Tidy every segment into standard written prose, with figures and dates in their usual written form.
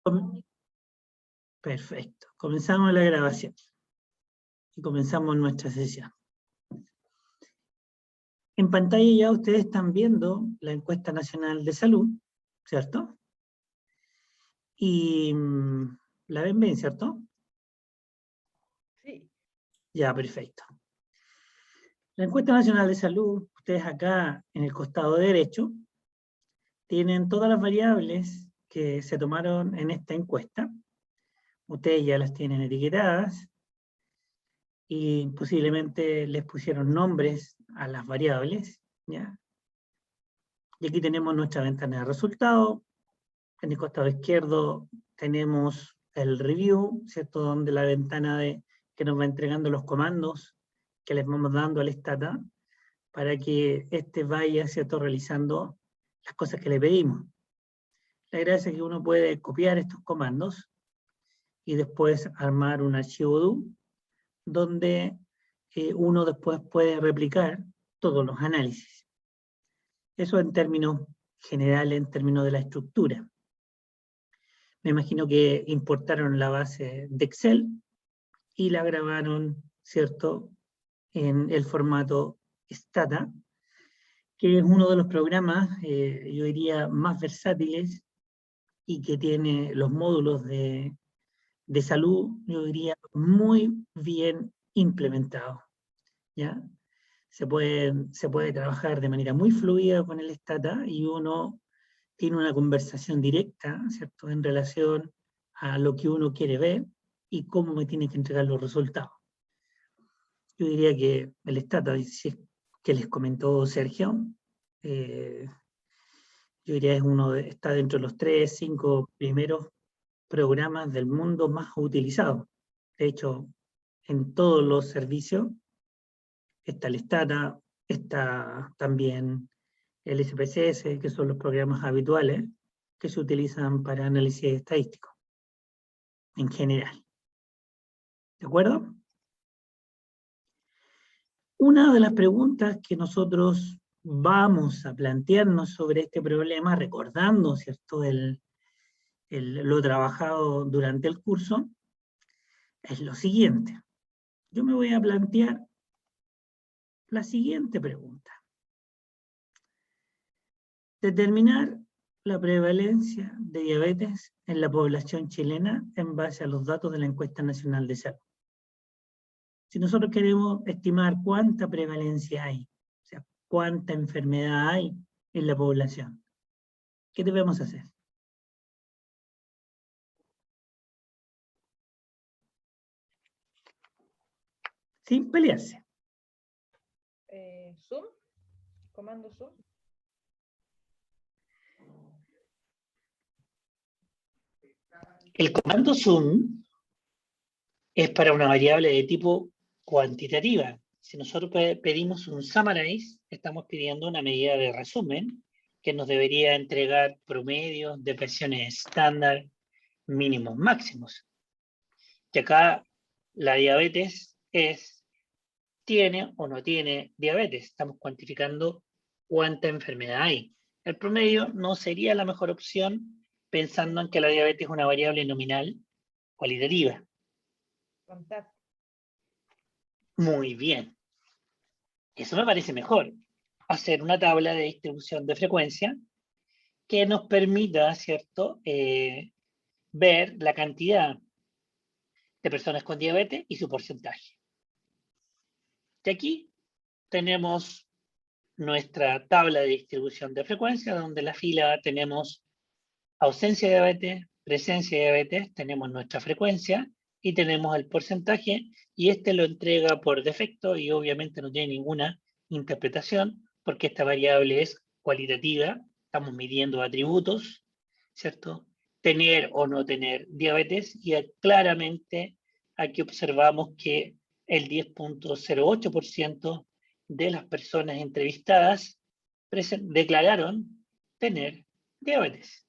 Com- Perfecto. Comenzamos la grabación y comenzamos nuestra sesión. En pantalla ya ustedes están viendo la encuesta nacional de salud, ¿cierto? Y la ven bien, ¿cierto? Sí. Ya, perfecto. La encuesta nacional de salud, ustedes acá en el costado derecho, tienen todas las variables que se tomaron en esta encuesta. Ustedes ya las tienen etiquetadas y posiblemente les pusieron nombres a las variables, ¿ya? Y aquí tenemos nuestra ventana de resultados. En el costado izquierdo tenemos el review, ¿cierto? Donde la ventana que nos va entregando los comandos que les vamos dando al Stata para que éste vaya, ¿cierto? Realizando las cosas que le pedimos. La gracia es que uno puede copiar estos comandos y después armar un archivo DO donde uno después puede replicar todos los análisis. Eso en términos generales, en términos de la estructura. Me imagino que importaron la base de Excel y la grabaron, ¿cierto?, en el formato Stata, que es uno de los programas, yo diría, más versátiles y que tiene los módulos de salud, yo diría, muy bien implementados, ¿ya? Se puede trabajar de manera muy fluida con el Stata y uno tiene una conversación directa, ¿cierto?, en relación a lo que uno quiere ver y cómo me tiene que entregar los resultados. Yo diría que el Stata, que les comentó Sergio, yo diría está dentro de los 3, 5 primeros programas del mundo más utilizados. De hecho, en todos los servicios está el Stata, está también el SPSS, que son los programas habituales que se utilizan para análisis estadístico, en general. ¿De acuerdo? Una de las preguntas que nosotros vamos a plantearnos sobre este problema, recordando, ¿cierto?, lo trabajado durante el curso, es lo siguiente. Yo me voy a plantear la siguiente pregunta. Determinar la prevalencia de diabetes en la población chilena en base a los datos de la Encuesta Nacional de Salud. Si nosotros queremos estimar cuánta prevalencia hay, o sea, cuánta enfermedad hay en la población, ¿qué debemos hacer? Sin pelearse. Zoom, comando Zoom. El comando Zoom es para una variable de tipo cuantitativa. Si nosotros pedimos un summarize, estamos pidiendo una medida de resumen que nos debería entregar promedios de presiones estándar, mínimos, máximos. Y acá la diabetes tiene o no tiene diabetes. Estamos cuantificando cuánta enfermedad hay. El promedio no sería la mejor opción pensando en que la diabetes es una variable nominal cualitativa. Fantástico. Muy bien. Eso me parece mejor. Hacer una tabla de distribución de frecuencia que nos permita, ¿cierto?, ver la cantidad de personas con diabetes y su porcentaje. De aquí tenemos nuestra tabla de distribución de frecuencia, donde en la fila tenemos ausencia de diabetes, presencia de diabetes, tenemos nuestra frecuencia y tenemos el porcentaje, y este lo entrega por defecto y obviamente no tiene ninguna interpretación porque esta variable es cualitativa, estamos midiendo atributos, ¿cierto? Tener o no tener diabetes, y claramente aquí observamos que el 10.08% de las personas entrevistadas declararon tener diabetes.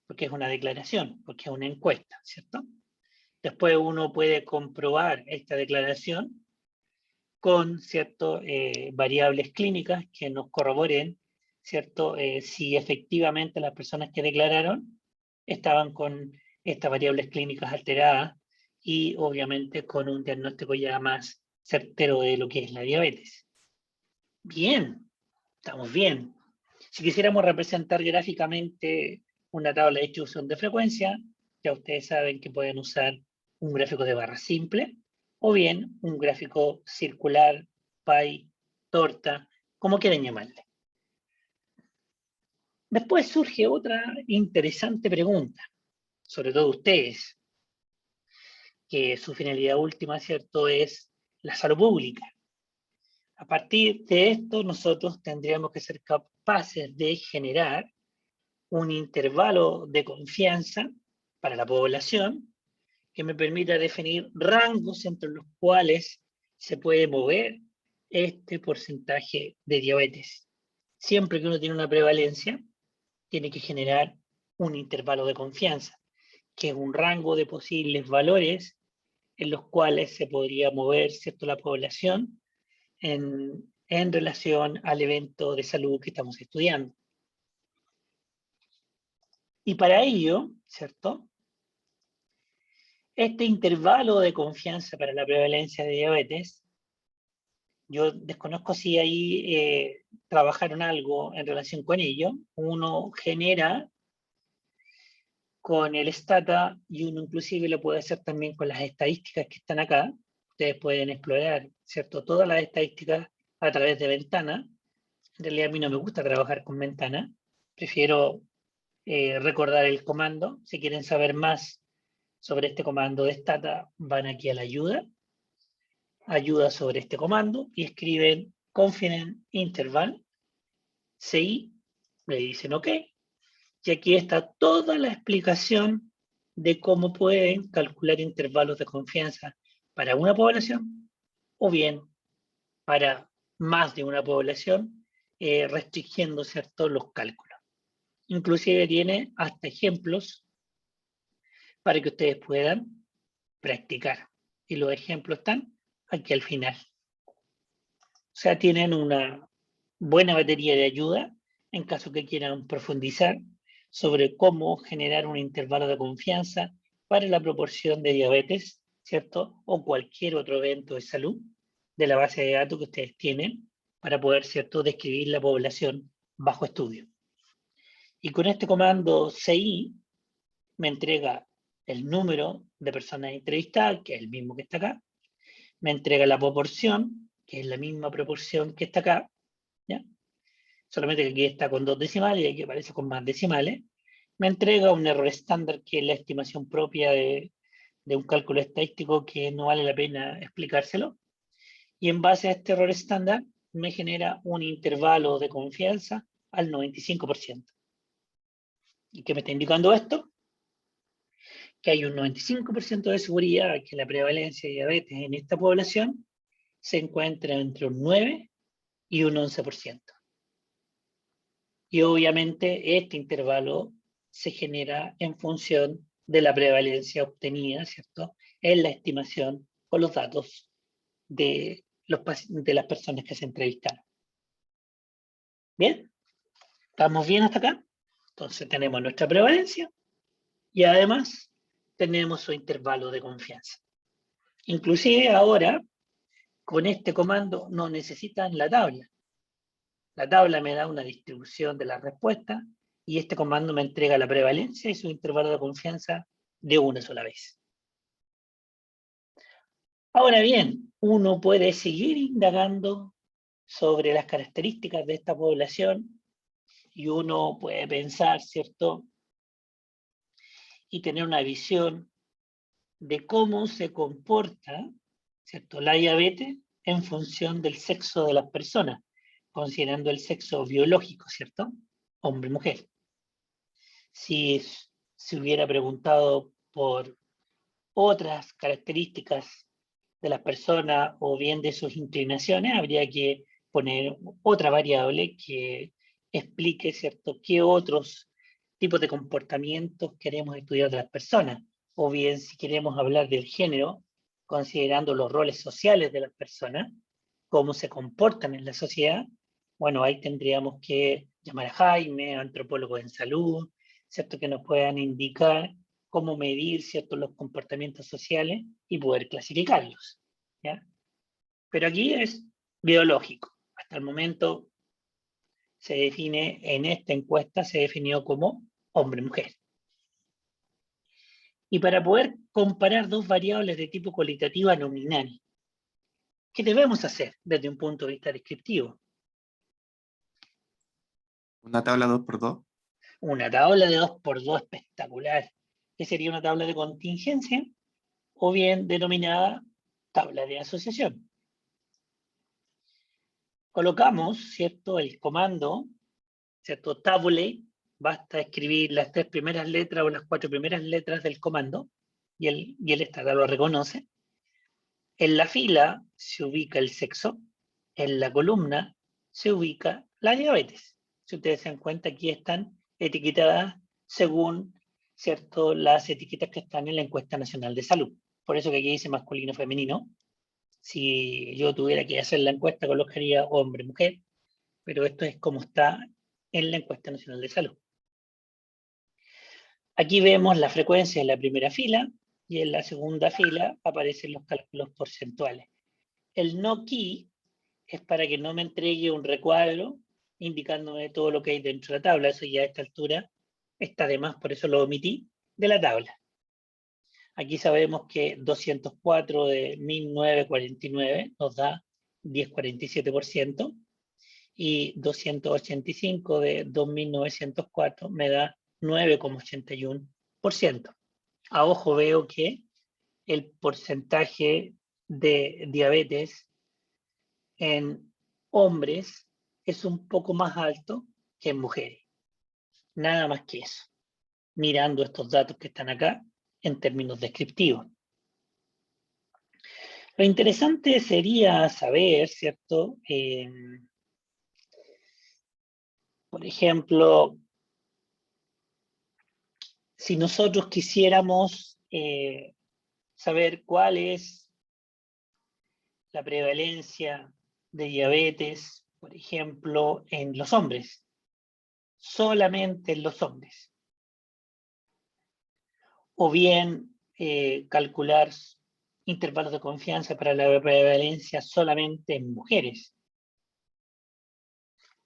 Porque es una declaración, porque es una encuesta, ¿cierto? Después uno puede comprobar esta declaración con, ¿cierto?, variables clínicas que nos corroboren, ¿cierto?, si efectivamente las personas que declararon estaban con estas variables clínicas alteradas y obviamente con un diagnóstico ya más certero de lo que es la diabetes. Bien, estamos bien. Si quisiéramos representar gráficamente una tabla de distribución de frecuencia, ya ustedes saben que pueden usar un gráfico de barra simple o bien un gráfico circular, pie, torta, como quieran llamarle. Después surge otra interesante pregunta, sobre todo ustedes, que su finalidad última, ¿cierto?, es la salud pública. A partir de esto, nosotros tendríamos que ser capaces de generar un intervalo de confianza para la población que me permita definir rangos entre los cuales se puede mover este porcentaje de diabetes. Siempre que uno tiene una prevalencia, tiene que generar un intervalo de confianza, que es un rango de posibles valores en los cuales se podría mover, ¿cierto?, la población en relación al evento de salud que estamos estudiando. Y para ello, ¿cierto?, este intervalo de confianza para la prevalencia de diabetes, yo desconozco si ahí trabajaron algo en relación con ello. Uno genera con el Stata y uno inclusive lo puede hacer también con las estadísticas que están acá. Ustedes pueden explorar, ¿cierto?, todas las estadísticas a través de ventana. En realidad a mí no me gusta trabajar con ventana, prefiero recordar el comando. Si quieren saber más sobre este comando de Stata, van aquí a la ayuda sobre este comando y escriben confidence interval, CI, le dicen OK, y aquí está toda la explicación de cómo pueden calcular intervalos de confianza para una población o bien para más de una población, restringiendo, ¿cierto?, los cálculos. Inclusive tiene hasta ejemplos para que ustedes puedan practicar. Y los ejemplos están aquí al final. O sea, tienen una buena batería de ayuda en caso que quieran profundizar sobre cómo generar un intervalo de confianza para la proporción de diabetes, ¿cierto?, o cualquier otro evento de salud de la base de datos que ustedes tienen para poder, ¿cierto?, describir la población bajo estudio. Y con este comando CI me entrega el número de personas entrevistadas, que es el mismo que está acá, me entrega la proporción, que es la misma proporción que está acá, ¿ya?, solamente que aquí está con 2 decimales y aquí aparece con más decimales. Me entrega un error estándar, que es la estimación propia de un cálculo estadístico que no vale la pena explicárselo. Y en base a este error estándar me genera un intervalo de confianza al 95%. ¿Y qué me está indicando esto? Que hay un 95% de seguridad que la prevalencia de diabetes en esta población se encuentra entre un 9 y un 11%. Y obviamente este intervalo se genera en función de la prevalencia obtenida, ¿cierto?, en la estimación con los datos de las personas que se entrevistaron. ¿Bien? ¿Estamos bien hasta acá? Entonces tenemos nuestra prevalencia y además tenemos su intervalo de confianza. Inclusive ahora, con este comando no necesitan la tabla. La tabla me da una distribución de las respuestas y este comando me entrega la prevalencia y su intervalo de confianza de una sola vez. Ahora bien, uno puede seguir indagando sobre las características de esta población y uno puede pensar, ¿cierto?, y tener una visión de cómo se comporta, ¿cierto?, la diabetes en función del sexo de las personas, considerando el sexo biológico, ¿cierto?, hombre y mujer. Si se hubiera preguntado por otras características de las personas o bien de sus inclinaciones, habría que poner otra variable que explique, ¿cierto?, qué otros tipos de comportamientos queremos estudiar de las personas. O bien, si queremos hablar del género, considerando los roles sociales de las personas, cómo se comportan en la sociedad, bueno, ahí tendríamos que llamar a Jaime, antropólogo en salud, ¿cierto? Que nos puedan indicar cómo medir, ¿cierto?, los comportamientos sociales y poder clasificarlos, ¿ya? Pero aquí es biológico. Hasta el momento se define, en esta encuesta se definió como hombre-mujer. Y para poder comparar dos variables de tipo cualitativa nominal, ¿qué debemos hacer desde un punto de vista descriptivo? Una tabla 2x2. Una tabla de 2x2 espectacular, que sería una tabla de contingencia, o bien denominada tabla de asociación. Colocamos, ¿cierto?, el comando, ¿cierto?, tabule, basta escribir las 3 primeras letras o las 4 primeras letras del comando, y el Estado lo reconoce. En la fila se ubica el sexo, en la columna se ubica la diabetes. Si ustedes se dan cuenta, aquí están etiquetadas según, ¿cierto?, las etiquetas que están en la encuesta nacional de salud. Por eso que aquí dice masculino, femenino. Si yo tuviera que hacer la encuesta, colocaría hombre, mujer, pero esto es como está en la encuesta nacional de salud. Aquí vemos la frecuencia en la primera fila y en la segunda fila aparecen los cálculos porcentuales. El no key es para que no me entregue un recuadro indicándome todo lo que hay dentro de la tabla. Eso ya a esta altura está de más, por eso lo omití de la tabla. Aquí sabemos que 204 de 1949 nos da 10,47% y 285 de 2904 me da 9,81%. A ojo veo que el porcentaje de diabetes en hombres es un poco más alto que en mujeres. Nada más que eso, mirando estos datos que están acá en términos descriptivos. Lo interesante sería saber, ¿cierto? Por ejemplo, si nosotros quisiéramos saber cuál es la prevalencia de diabetes, por ejemplo, en los hombres, solamente en los hombres, o bien calcular intervalos de confianza para la prevalencia solamente en mujeres.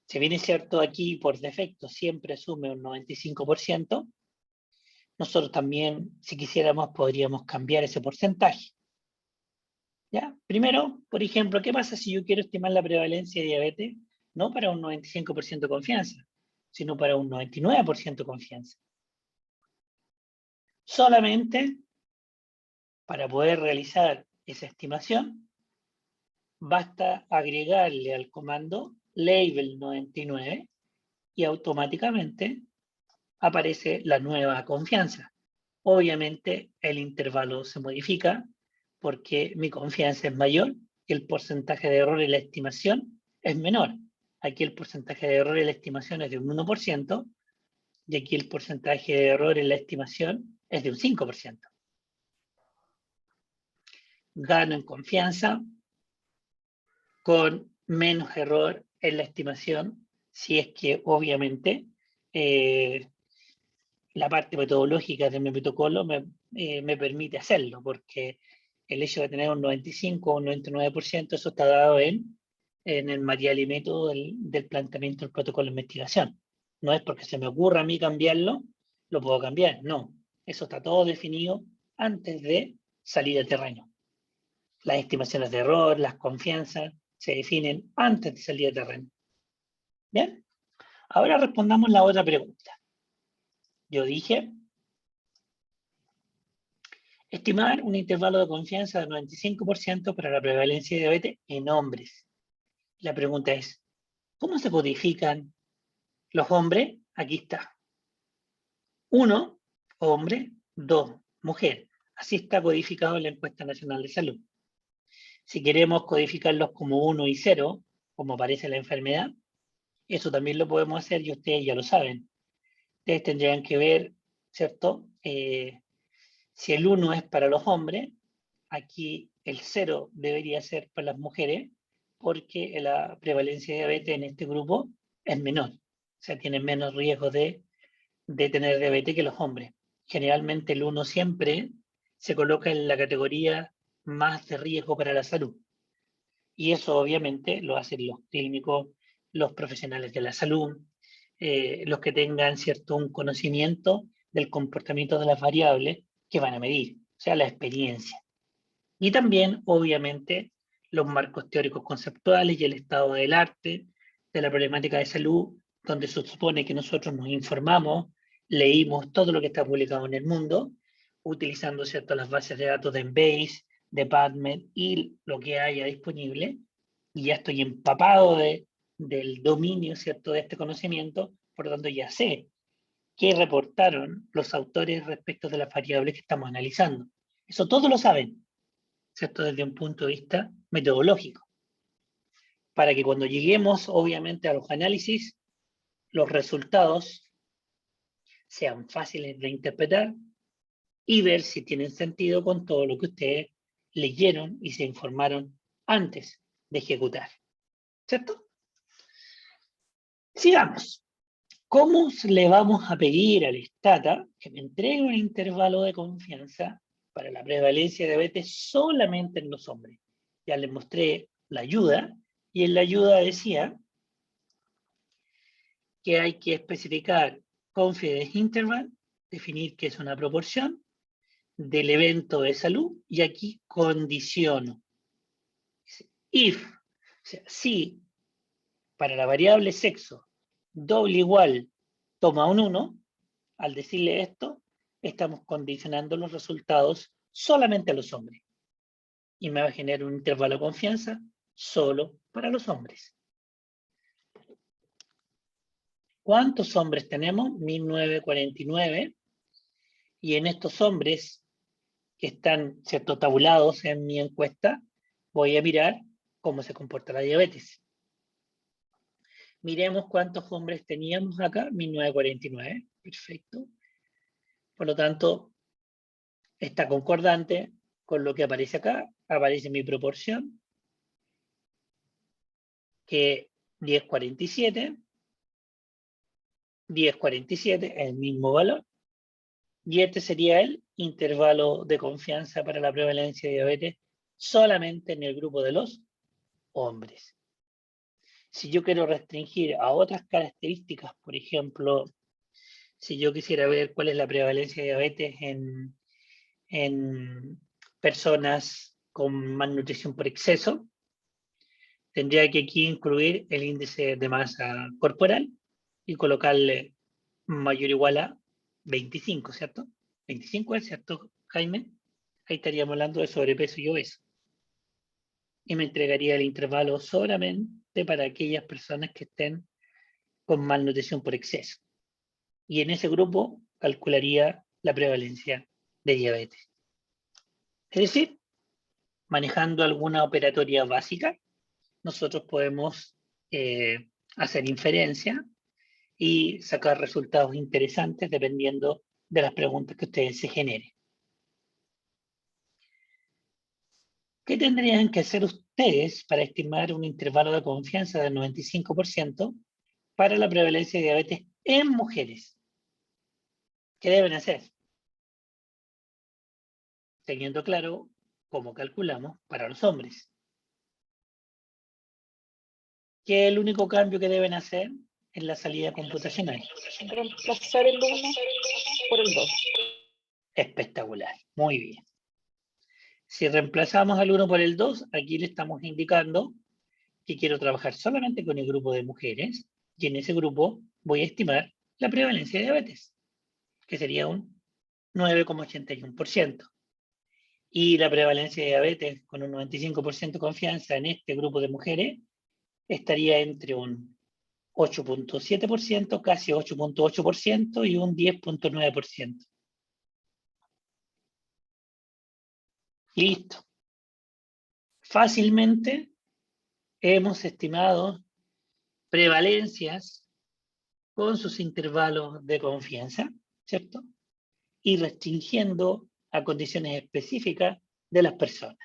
Si bien es cierto, aquí por defecto siempre asume un 95%, nosotros también, si quisiéramos, podríamos cambiar ese porcentaje. ¿Ya? Primero, por ejemplo, ¿qué pasa si yo quiero estimar la prevalencia de diabetes? No para un 95% de confianza, sino para un 99% de confianza. Solamente para poder realizar esa estimación, basta agregarle al comando label 99 y automáticamente aparece la nueva confianza. Obviamente el intervalo se modifica porque mi confianza es mayor y el porcentaje de error en la estimación es menor. Aquí el porcentaje de error en la estimación es de un 1% y aquí el porcentaje de error en la estimación es de un 5%. Gano en confianza con menos error en la estimación, si es que obviamente la parte metodológica de mi protocolo me permite hacerlo, porque el hecho de tener un 95 o un 99%, eso está dado en el material y método del planteamiento del protocolo de investigación. No es porque se me ocurra a mí cambiarlo, lo puedo cambiar, no. Eso está todo definido antes de salir al terreno. Las estimaciones de error, las confianzas, se definen antes de salir al terreno. ¿Bien? Ahora respondamos la otra pregunta. Yo dije, estimar un intervalo de confianza del 95% para la prevalencia de diabetes en hombres. La pregunta es, ¿cómo se codifican los hombres? Aquí está. 1, hombre, 2, mujer. Así está codificado en la encuesta nacional de salud. Si queremos codificarlos como 1 y 0, como aparece la enfermedad, eso también lo podemos hacer y ustedes ya lo saben. Ustedes tendrían que ver, ¿cierto? Si el 1 es para los hombres, aquí el 0 debería ser para las mujeres, porque la prevalencia de diabetes en este grupo es menor. O sea, tienen menos riesgo de de tener diabetes que los hombres. Generalmente el 1 siempre se coloca en la categoría más de riesgo para la salud. Y eso obviamente lo hacen los clínicos, los profesionales de la salud, los que tengan cierto un conocimiento del comportamiento de las variables que van a medir, o sea, la experiencia. Y también, obviamente, los marcos teóricos conceptuales y el estado del arte de la problemática de salud, donde se supone que nosotros nos informamos, leímos todo lo que está publicado en el mundo, utilizando, ¿cierto?, las bases de datos de Embase, de PubMed y lo que haya disponible, y ya estoy empapado del dominio, ¿cierto?, de este conocimiento, por lo tanto ya sé qué reportaron los autores respecto de las variables que estamos analizando. Eso todos lo saben, ¿cierto?, desde un punto de vista metodológico, para que cuando lleguemos, obviamente, a los análisis, los resultados sean fáciles de interpretar y ver si tienen sentido con todo lo que ustedes leyeron y se informaron antes de ejecutar, ¿cierto? Sigamos. ¿Cómo le vamos a pedir al Stata que me entregue un intervalo de confianza para la prevalencia de diabetes solamente en los hombres? Ya les mostré la ayuda, y en la ayuda decía que hay que especificar confidence interval, definir qué es una proporción del evento de salud, y aquí condiciono. If, o sea, si para la variable sexo doble igual toma un 1, al decirle esto, estamos condicionando los resultados solamente a los hombres. Y me va a generar un intervalo de confianza solo para los hombres. ¿Cuántos hombres tenemos? 1949. Y en estos hombres que están, ¿cierto?, tabulados en mi encuesta, voy a mirar cómo se comporta la diabetes. Miremos cuántos hombres teníamos acá, 1949. Perfecto. Por lo tanto, está concordante con lo que aparece acá. Aparece mi proporción, que 10,47, 10,47 es el mismo valor, y este sería el intervalo de confianza para la prevalencia de diabetes solamente en el grupo de los hombres. Si yo quiero restringir a otras características, por ejemplo, si yo quisiera ver cuál es la prevalencia de diabetes en personas con malnutrición por exceso, tendría que aquí incluir el índice de masa corporal y colocarle mayor o igual a 25, ¿cierto? 25 es, ¿cierto, Jaime? Ahí estaríamos hablando de sobrepeso y obeso. Y me entregaría el intervalo solamente para aquellas personas que estén con malnutrición por exceso. Y en ese grupo calcularía la prevalencia de diabetes. Es decir, manejando alguna operatoria básica, nosotros podemos hacer inferencia y sacar resultados interesantes dependiendo de las preguntas que ustedes se generen. ¿Qué tendrían que hacer ustedes para estimar un intervalo de confianza del 95% para la prevalencia de diabetes en mujeres? ¿Qué deben hacer? Teniendo claro cómo calculamos para los hombres. ¿Qué es el único cambio que deben hacer en la salida computacional? Reemplazar el 1 por el 2. Espectacular, muy bien. Si reemplazamos al 1 por el 2, aquí le estamos indicando que quiero trabajar solamente con el grupo de mujeres, y en ese grupo voy a estimar la prevalencia de diabetes, que sería un 9,81%. Y la prevalencia de diabetes con un 95% de confianza en este grupo de mujeres estaría entre un 8,7%, casi 8,8% y un 10,9%. Listo. Fácilmente hemos estimado prevalencias con sus intervalos de confianza, ¿cierto? Y restringiendo a condiciones específicas de las personas.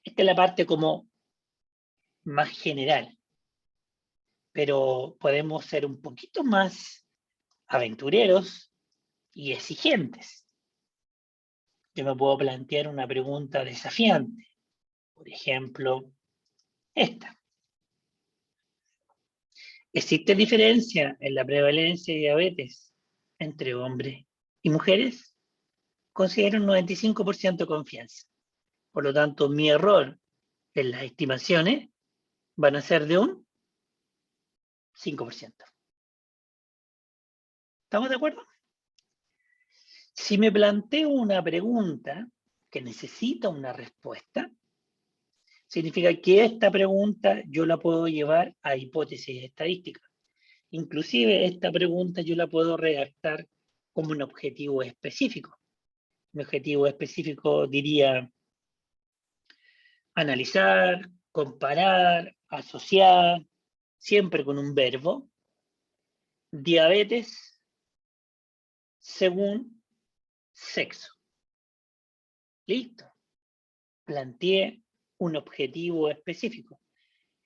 Esta es la parte como más general. pero podemos ser un poquito más aventureros y exigentes. Yo me puedo plantear una pregunta desafiante. Por ejemplo, esta. ¿Existe diferencia en la prevalencia de diabetes entre hombres y mujeres? Considero un 95% de confianza. Por lo tanto, mi error en las estimaciones van a ser de un 5%. ¿Estamos de acuerdo? Si me planteo una pregunta que necesita una respuesta, significa que esta pregunta yo la puedo llevar a hipótesis estadísticas. Inclusive esta pregunta yo la puedo redactar como un objetivo específico. Mi objetivo específico diría analizar, comparar, asociar, siempre con un verbo, diabetes según sexo. Listo. Planteé un objetivo específico.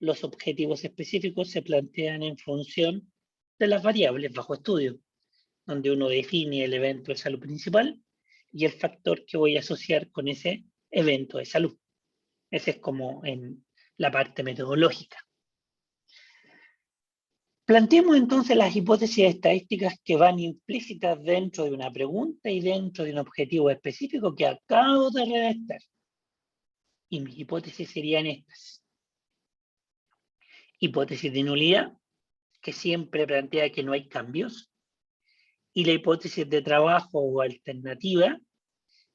Los objetivos específicos se plantean en función de las variables bajo estudio, donde uno define el evento de salud principal y el factor que voy a asociar con ese evento de salud. Ese es como en la parte metodológica. Planteemos entonces las hipótesis estadísticas que van implícitas dentro de una pregunta y dentro de un objetivo específico que acabo de redactar. Y mis hipótesis serían estas. Hipótesis de nulidad, que siempre plantea que no hay cambios. Y la hipótesis de trabajo o alternativa,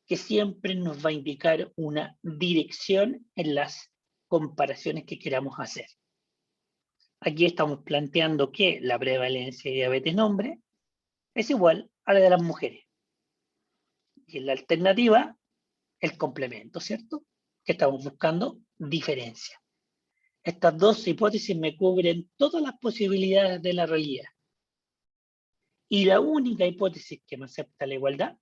que siempre nos va a indicar una dirección en las comparaciones que queramos hacer. Aquí estamos planteando que la prevalencia de diabetes en hombres es igual a la de las mujeres. Y en la alternativa, el complemento, ¿cierto? Que estamos buscando diferencia. Estas dos hipótesis me cubren todas las posibilidades de la realidad. Y la única hipótesis que me acepta la igualdad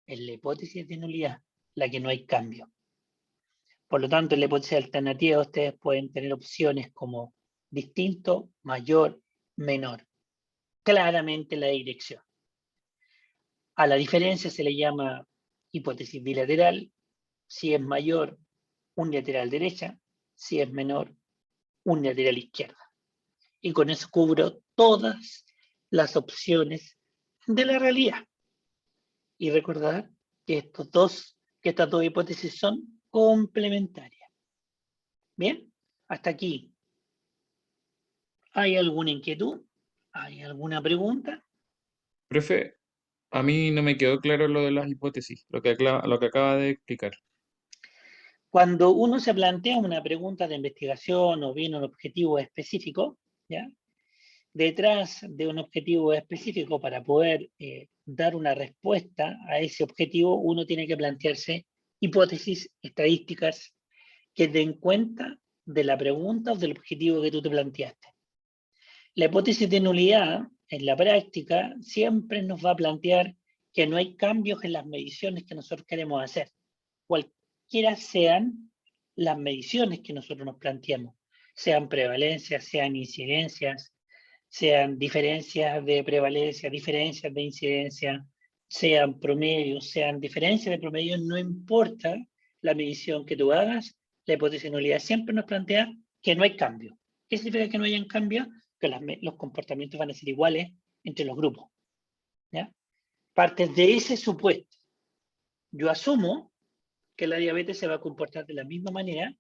es la hipótesis de nulidad, la que no hay cambio. Por lo tanto, en la hipótesis alternativa ustedes pueden tener opciones como distinto, mayor, menor. Claramente la dirección. A la diferencia se le llama hipótesis bilateral. Si es mayor, unilateral derecha. Si es menor, unilateral izquierda. Y con eso cubro todas las opciones de la realidad. Y recordar que estas dos hipótesis son complementarias. Bien, hasta aquí. ¿Hay alguna inquietud? ¿Hay alguna pregunta? Profe, a mí no me quedó claro lo de las hipótesis, lo que acaba de explicar. Cuando uno se plantea una pregunta de investigación o bien un objetivo específico, ¿ya? Detrás de un objetivo específico para poder dar una respuesta a ese objetivo, uno tiene que plantearse hipótesis estadísticas que den cuenta de la pregunta o del objetivo que tú te planteaste. La hipótesis de nulidad, en la práctica, siempre nos va a plantear que no hay cambios en las mediciones que nosotros queremos hacer, cualquiera sean las mediciones que nosotros nos planteamos, sean prevalencias, sean incidencias, sean diferencias de prevalencia, diferencias de incidencia, sean promedios, sean diferencias de promedio, no importa la medición que tú hagas, la hipótesis de nulidad siempre nos plantea que no hay cambio. ¿Qué significa que no hayan cambio? Que los comportamientos van a ser iguales entre los grupos. ¿Ya? Partes de ese supuesto. Yo asumo que la diabetes se va a comportar de la misma manera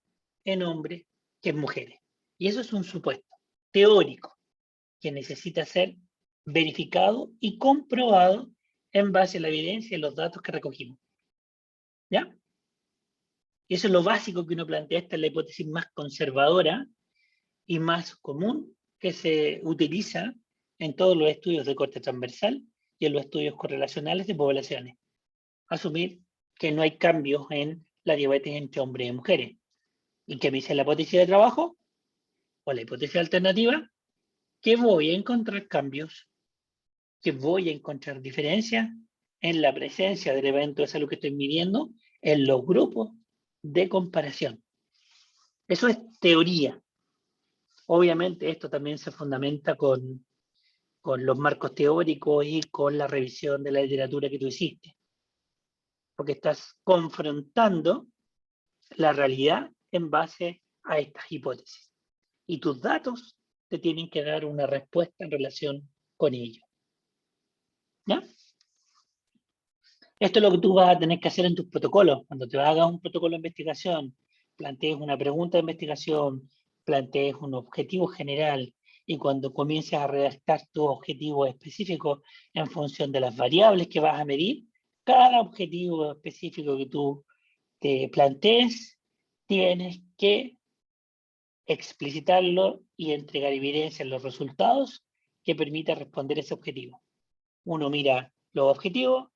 en hombres que en mujeres. Y eso es un supuesto teórico que necesita ser verificado y comprobado en base a la evidencia y los datos que recogimos. ¿Ya? Y eso es lo básico que uno plantea. Esta es la hipótesis más conservadora y más común que se utiliza en todos los estudios de corte transversal y en los estudios correlacionales de poblaciones. Asumir que no hay cambios en la diabetes entre hombres y mujeres. ¿Y qué me dice la hipótesis de trabajo? O la hipótesis alternativa, que voy a encontrar cambios, que voy a encontrar diferencias en la presencia del evento de salud que estoy midiendo en los grupos de comparación. Eso es teoría. Obviamente esto también se fundamenta con los marcos teóricos y con la revisión de la literatura que tú hiciste. Porque estás confrontando la realidad en base a estas hipótesis. Y tus datos te tienen que dar una respuesta en relación con ello. ¿Ya? Esto es lo que tú vas a tener que hacer en tus protocolos. Cuando te hagas un protocolo de investigación, plantees una pregunta de investigación, plantees un objetivo general, y cuando comiences a redactar tus objetivos específicos en función de las variables que vas a medir, cada objetivo específico que tú te plantees, tienes que explicitarlo y entregar evidencia en los resultados que permita responder ese objetivo. Uno mira los objetivos,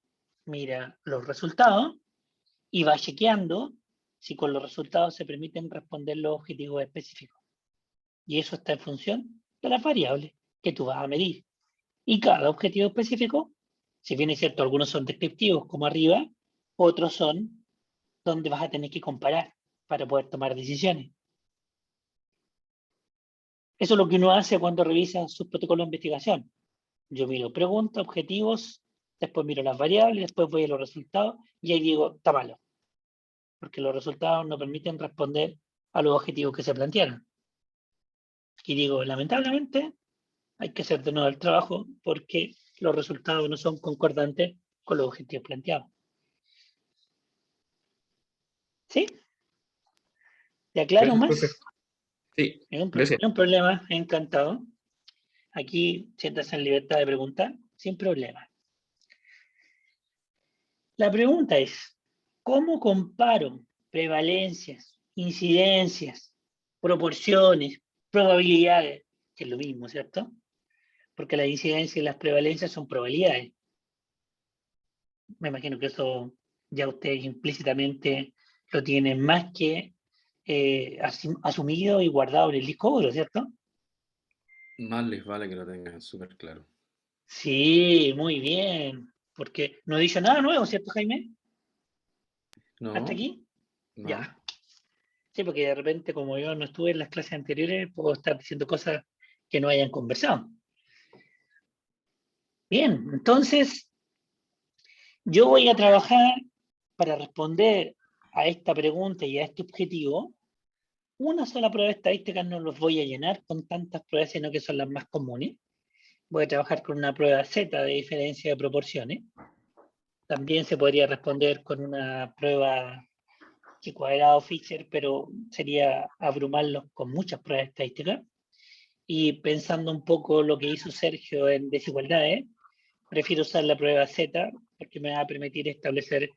mira los resultados y va chequeando si con los resultados se permiten responder los objetivos específicos. Y eso está en función de las variables que tú vas a medir. Y cada objetivo específico, si bien es cierto, algunos son descriptivos como arriba, otros son donde vas a tener que comparar para poder tomar decisiones. Eso es lo que uno hace cuando revisa sus protocolos de investigación. Yo miro preguntas, objetivos, después miro las variables, después voy a los resultados y ahí digo, está malo. Porque los resultados no permiten responder a los objetivos que se plantearon. Y digo, lamentablemente, hay que hacer de nuevo el trabajo porque los resultados no son concordantes con los objetivos planteados. ¿Sí? ¿Te aclaro Gracias, más? profe. Sí, gracias. Ningún problema, encantado. Aquí siéntase en libertad de preguntar, sin problema. La pregunta es, ¿cómo comparo prevalencias, incidencias, proporciones, probabilidades? Que es lo mismo, ¿cierto? Porque la incidencia y las prevalencias son probabilidades. Me imagino que eso ya ustedes implícitamente lo tienen más que asumido y guardado en el disco duro, ¿cierto? Más les vale que lo tengan súper claro. Sí, muy bien. Porque no he dicho nada nuevo, ¿cierto, Jaime? No, ¿Hasta aquí? no. Ya. Sí, porque de repente, como yo no estuve en las clases anteriores, puedo estar diciendo cosas que no hayan conversado. Bien, entonces yo voy a trabajar para responder a esta pregunta y a este objetivo. Una sola prueba estadística no los voy a llenar con tantas pruebas, sino que son las más comunes. Voy a trabajar con una prueba Z de diferencia de proporciones. También se podría responder con una prueba que cuadrado Fisher, pero sería abrumarlos con muchas pruebas estadísticas. Y pensando un poco lo que hizo Sergio en desigualdades, prefiero usar la prueba Z porque me va a permitir establecer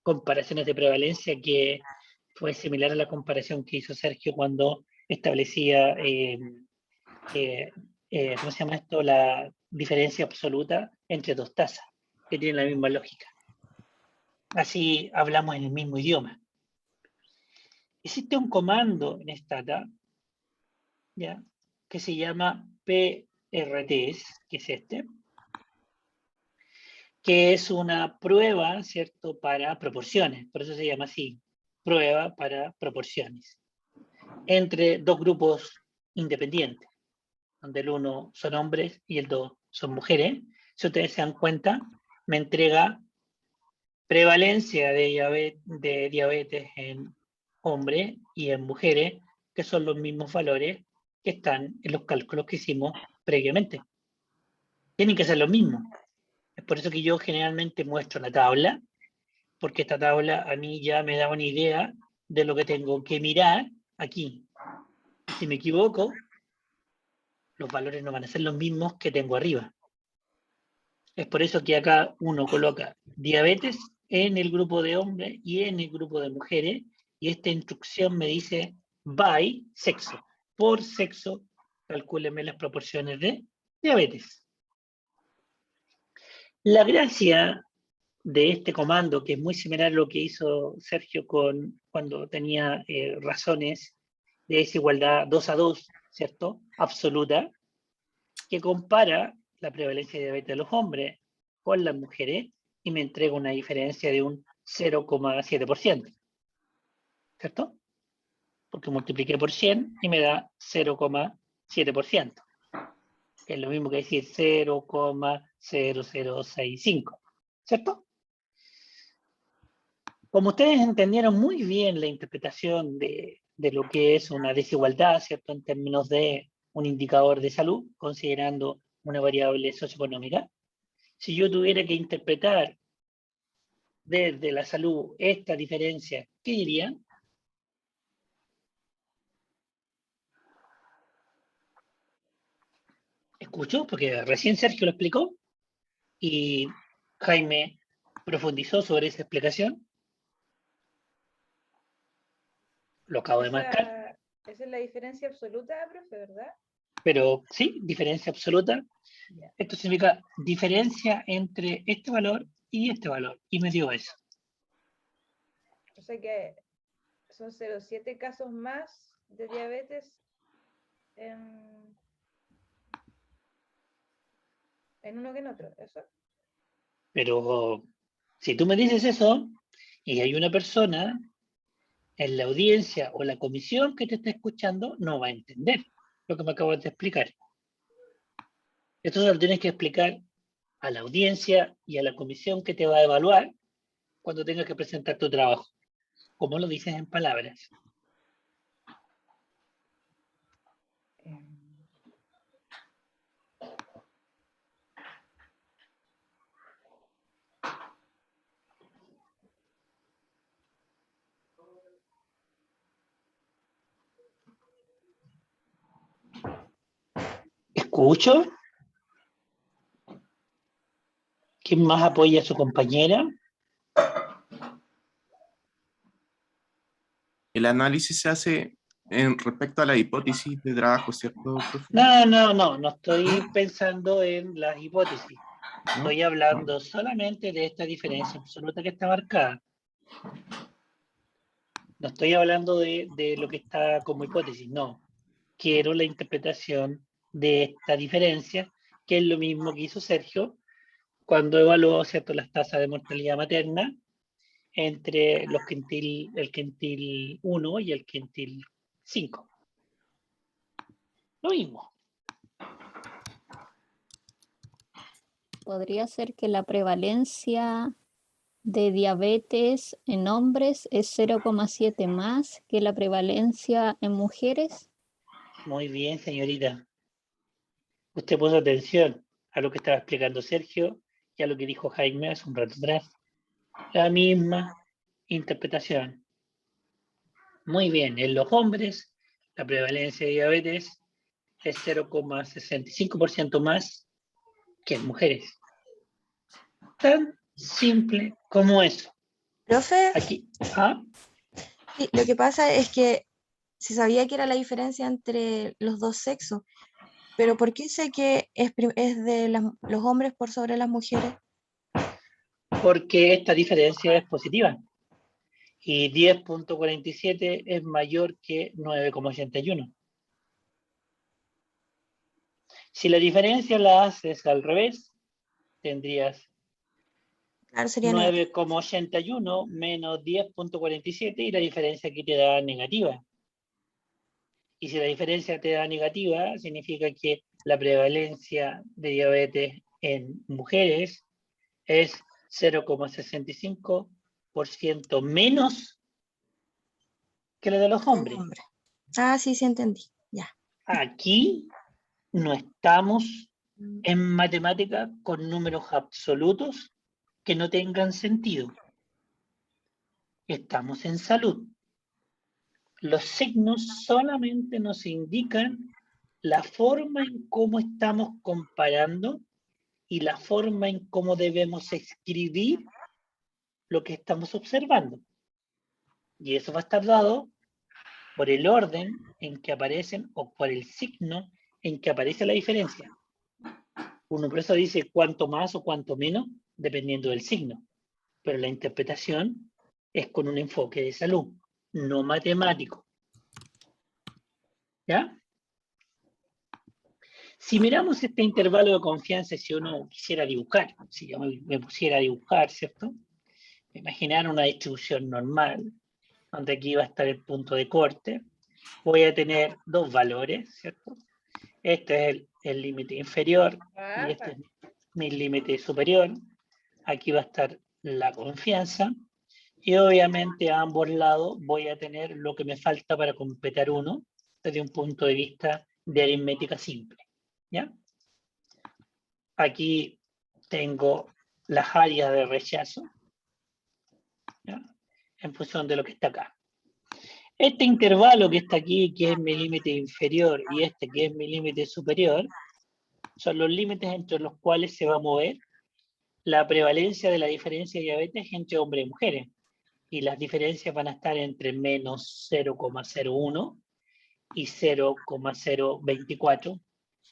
comparaciones de prevalencia que fue similar a la comparación que hizo Sergio cuando establecía, ¿cómo se llama esto? La diferencia absoluta entre dos tasas, que tienen la misma lógica. Así hablamos en el mismo idioma. Existe un comando en Stata, ¿ya?, que se llama PRTs, que es este, que es una prueba, ¿cierto?, para proporciones, por eso se llama así, prueba para proporciones, entre dos grupos independientes, donde el uno son hombres y el dos son mujeres. Si ustedes se dan cuenta, me entrega prevalencia de diabetes en hombres y en mujeres, que son los mismos valores que están en los cálculos que hicimos previamente. Tienen que ser los mismos. Es por eso que yo generalmente muestro la tabla, porque esta tabla a mí ya me da una idea de lo que tengo que mirar aquí. Y si me equivoco, los valores no van a ser los mismos que tengo arriba. Es por eso que acá uno coloca diabetes en el grupo de hombres y en el grupo de mujeres, y esta instrucción me dice by sexo. Por sexo, calcúleme las proporciones de diabetes. La gracia de este comando, que es muy similar a lo que hizo Sergio cuando tenía razones de desigualdad 2 a 2, ¿cierto?, absoluta, que compara la prevalencia de diabetes de los hombres con las mujeres y me entrega una diferencia de un 0,7%, ¿cierto? Porque multipliqué por 100 y me da 0,7. 7%, que es lo mismo que decir 0,0065, ¿cierto? Como ustedes entendieron muy bien la interpretación de lo que es una desigualdad, ¿cierto?, en términos de un indicador de salud, considerando una variable socioeconómica, si yo tuviera que interpretar desde la salud esta diferencia, ¿qué dirían? Escucho, porque recién Sergio lo explicó y Jaime profundizó sobre esa explicación. Lo acabo de marcar. Esa es la diferencia absoluta, profe, ¿verdad? Pero sí, diferencia absoluta. Ya. Esto significa diferencia entre este valor y este valor. Y me dio eso. O sea que son 0,7 casos más de diabetes en uno que en otro, ¿eso? Pero si tú me dices eso, y hay una persona en la audiencia o la comisión que te está escuchando, no va a entender lo que me acabas de explicar. Esto se lo tienes que explicar a la audiencia y a la comisión que te va a evaluar cuando tengas que presentar tu trabajo. ¿Cómo lo dices en palabras? ¿Escucho? ¿Quién más apoya a su compañera? El análisis se hace en respecto a la hipótesis de trabajo, ¿cierto, profe? No estoy pensando en las hipótesis. ¿No? Estoy hablando solamente de esta diferencia absoluta que está marcada. No estoy hablando de lo que está como hipótesis, no. Quiero la interpretación de esta diferencia, que es lo mismo que hizo Sergio cuando evaluó, ¿cierto?, las tasas de mortalidad materna entre el quintil 1 y el quintil 5. Lo mismo. Podría ser que la prevalencia de diabetes en hombres es 0,7 más que la prevalencia en mujeres. Muy bien, señorita. Usted puso atención a lo que estaba explicando Sergio y a lo que dijo Jaime hace un rato atrás. La misma interpretación. Muy bien, en los hombres la prevalencia de diabetes es 0,65% más que en mujeres. Tan simple como eso. Profe, Aquí, sí, lo que pasa es que se sabía que era la diferencia entre los dos sexos, pero ¿por qué sé que es de los hombres por sobre las mujeres? porque esta diferencia es positiva. Y 10,47 es mayor que 9,81. Si la diferencia la haces al revés, tendrías Claro, sería negativo. 9,81 menos 10,47 y la diferencia aquí te da negativa. Y si la diferencia te da negativa, significa que la prevalencia de diabetes en mujeres es 0,65% menos que la de los hombres. Hombre. Ah, sí, sí entendí. Ya. Aquí no estamos en matemática con números absolutos que no tengan sentido. Estamos en salud. Los signos solamente nos indican la forma en cómo estamos comparando y la forma en cómo debemos escribir lo que estamos observando. Y eso va a estar dado por el orden en que aparecen o por el signo en que aparece la diferencia. Uno por eso dice cuánto más o cuánto menos, dependiendo del signo. Pero la interpretación es con un enfoque de salud, no matemático. ¿Ya? Si miramos este intervalo de confianza, si uno quisiera dibujar, si yo me pusiera a dibujar, ¿cierto? Imaginar una distribución normal, donde aquí va a estar el punto de corte. Voy a tener dos valores, ¿cierto? Este es el límite inferior y este Ajá. es mi límite superior. Aquí va a estar la confianza. Y obviamente a ambos lados voy a tener lo que me falta para completar uno desde un punto de vista de aritmética simple. ¿Ya? Aquí tengo las áreas de rechazo, ¿ya? En función de lo que está acá. Este intervalo que está aquí, que es mi límite inferior, y este que es mi límite superior, son los límites entre los cuales se va a mover la prevalencia de la diferencia de diabetes entre hombres y mujeres. Y las diferencias van a estar entre menos 0,01 y 0,024,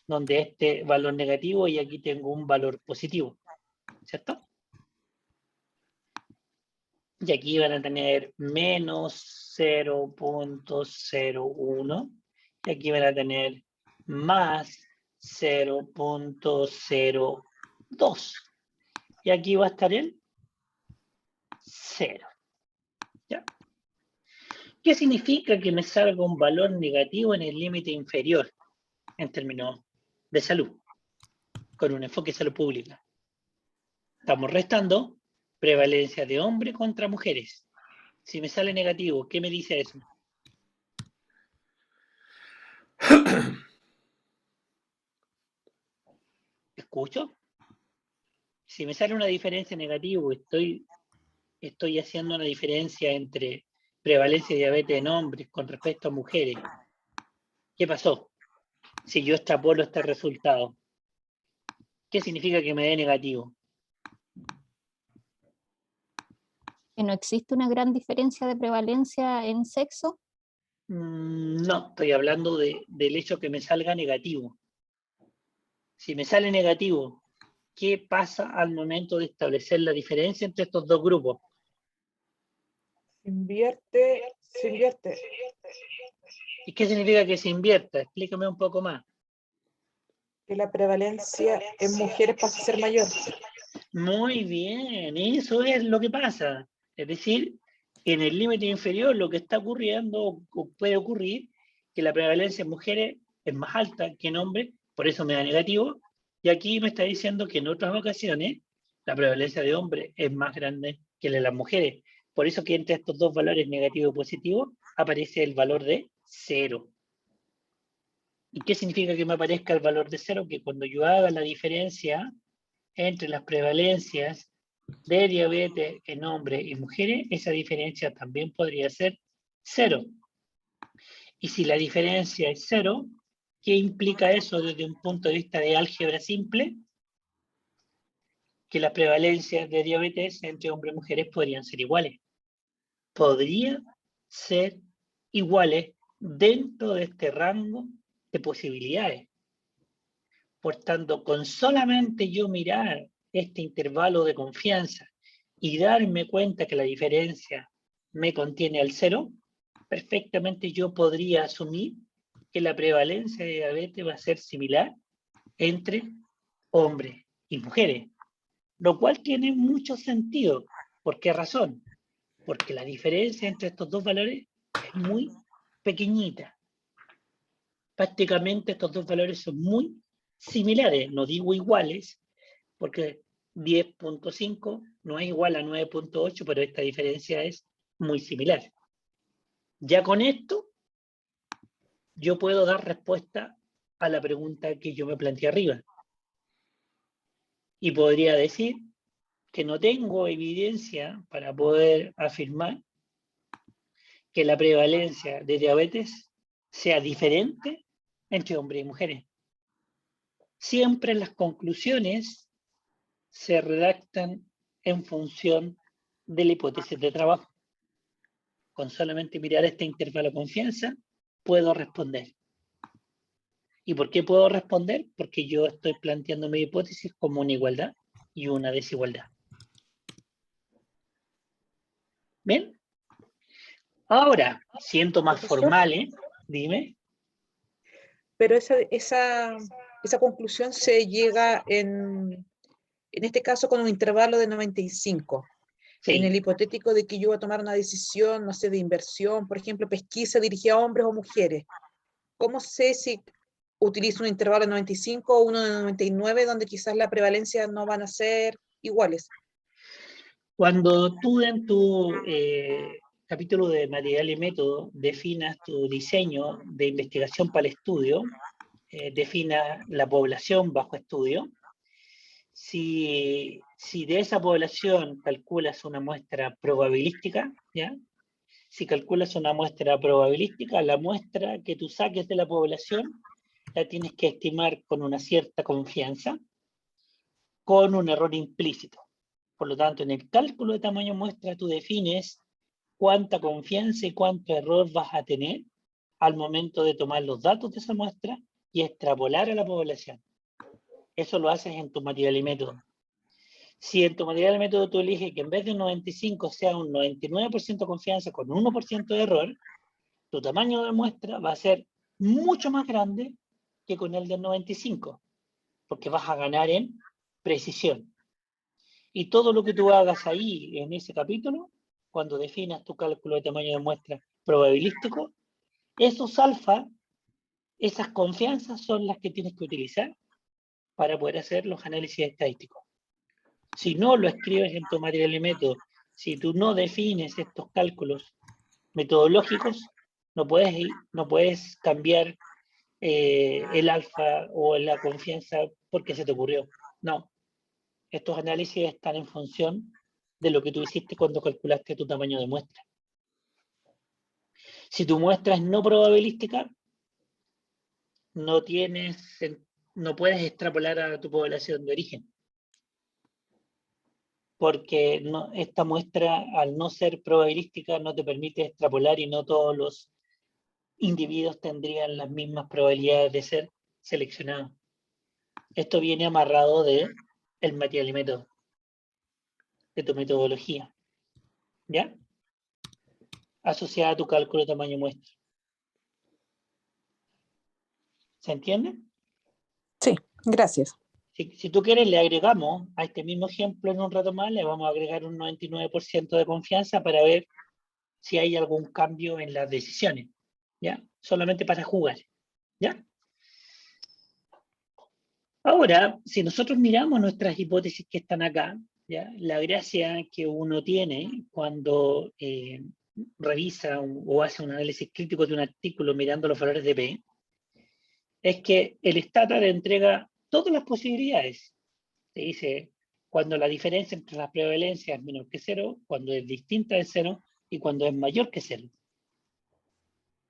donde este valor negativo y aquí tengo un valor positivo, ¿cierto? Y aquí van a tener menos 0,01 y aquí van a tener más 0,02 y aquí va a estar el 0. ¿Ya? ¿Qué significa que me salga un valor negativo en el límite inferior en términos de salud? Con un enfoque de salud pública. Estamos restando prevalencia de hombres contra mujeres. Si me sale negativo, ¿qué me dice eso? ¿Escucho? Si me sale una diferencia negativa, estoy haciendo una diferencia entre prevalencia de diabetes en hombres con respecto a mujeres. ¿Qué pasó? Si yo extrapolo este resultado, ¿qué significa que me dé negativo? ¿Que no existe una gran diferencia de prevalencia en sexo? No, estoy hablando del hecho que me salga negativo. Si me sale negativo, ¿qué pasa al momento de establecer la diferencia entre estos dos grupos? Se invierte. ¿Y qué significa que se invierta? Explícame un poco más. Que la prevalencia en mujeres pasa a ser mayor. Muy bien, eso es lo que pasa. Es decir, en el límite inferior lo que está ocurriendo, o puede ocurrir, que la prevalencia en mujeres es más alta que en hombres, por eso me da negativo. Y aquí me está diciendo que en otras ocasiones la prevalencia de hombres es más grande que la de las mujeres. Por eso que entre estos dos valores negativo y positivo aparece el valor de 0. ¿Y qué significa que me aparezca el valor de 0? Que cuando yo haga la diferencia entre las prevalencias de diabetes en hombres y mujeres, esa diferencia también podría ser 0. Y si la diferencia es 0, ¿qué implica eso desde un punto de vista de álgebra simple? Que las prevalencias de diabetes entre hombres y mujeres podrían ser iguales. Podrían ser iguales dentro de este rango de posibilidades. Por tanto, con solamente yo mirar este intervalo de confianza y darme cuenta que la diferencia me contiene al 0, perfectamente yo podría asumir que la prevalencia de diabetes va a ser similar entre hombres y mujeres, lo cual tiene mucho sentido. ¿Por qué razón? Porque la diferencia entre estos dos valores es muy pequeñita. Prácticamente estos dos valores son muy similares, no digo iguales, porque 10.5 no es igual a 9.8, pero esta diferencia es muy similar. Ya con esto, yo puedo dar respuesta a la pregunta que yo me planteé arriba. Y podría decir que no tengo evidencia para poder afirmar que la prevalencia de diabetes sea diferente entre hombres y mujeres. Siempre las conclusiones se redactan en función de la hipótesis de trabajo. Con solamente mirar este intervalo de confianza, puedo responder. ¿Y por qué puedo responder? Porque yo estoy planteando mi hipótesis como una igualdad y una desigualdad. ¿Bien? Ahora, siento más Profesor. formal, dime. Pero esa conclusión se llega en este caso con un intervalo de 95. Sí. En el hipotético de que yo voy a tomar una decisión, no sé, de inversión, por ejemplo, pesquisa dirigida a hombres o mujeres. ¿Cómo sé si utilizo un intervalo de 95 o uno de 99, donde quizás la prevalencia no van a ser iguales. Cuando tú en tu capítulo de material y método definas tu diseño de investigación para el estudio, definas la población bajo estudio, si de esa población calculas una muestra probabilística, ¿ya? Si calculas una muestra probabilística, la muestra que tú saques de la población la tienes que estimar con una cierta confianza, con un error implícito. Por lo tanto, en el cálculo de tamaño muestra tú defines cuánta confianza y cuánto error vas a tener al momento de tomar los datos de esa muestra y extrapolar a la población. Eso lo haces en tu material y método. Si en tu material y método tú eliges que en vez de un 95 sea un 99% de confianza con 1% de error, tu tamaño de muestra va a ser mucho más grande que con el del 95, porque vas a ganar en precisión. Y todo lo que tú hagas ahí en ese capítulo, cuando definas tu cálculo de tamaño de muestra probabilístico, esos alfa, esas confianzas son las que tienes que utilizar para poder hacer los análisis estadísticos. Si no lo escribes en tu material y método, si tú no defines estos cálculos metodológicos, no puedes cambiar el alfa o la confianza porque se te ocurrió. No. Estos análisis están en función de lo que tú hiciste cuando calculaste tu tamaño de muestra. Si tu muestra es no probabilística, no puedes extrapolar a tu población de origen. Porque esta muestra, al no ser probabilística, no te permite extrapolar y no todos los individuos tendrían las mismas probabilidades de ser seleccionados. Esto viene amarrado del material y método, de tu metodología, ¿ya? Asociada a tu cálculo de tamaño muestra. ¿Se entiende? Sí, gracias. Si tú quieres, le agregamos a este mismo ejemplo en un rato más, le vamos a agregar un 99% de confianza para ver si hay algún cambio en las decisiones, ¿ya? Solamente para jugar, ¿ya? Ahora, si nosotros miramos nuestras hipótesis que están acá, ¿ya? La gracia que uno tiene cuando revisa o hace un análisis crítico de un artículo mirando los valores de P, es que el Stata te entrega todas las posibilidades. Te dice cuando la diferencia entre las prevalencias es menor que 0, cuando es distinta de 0 y cuando es mayor que 0.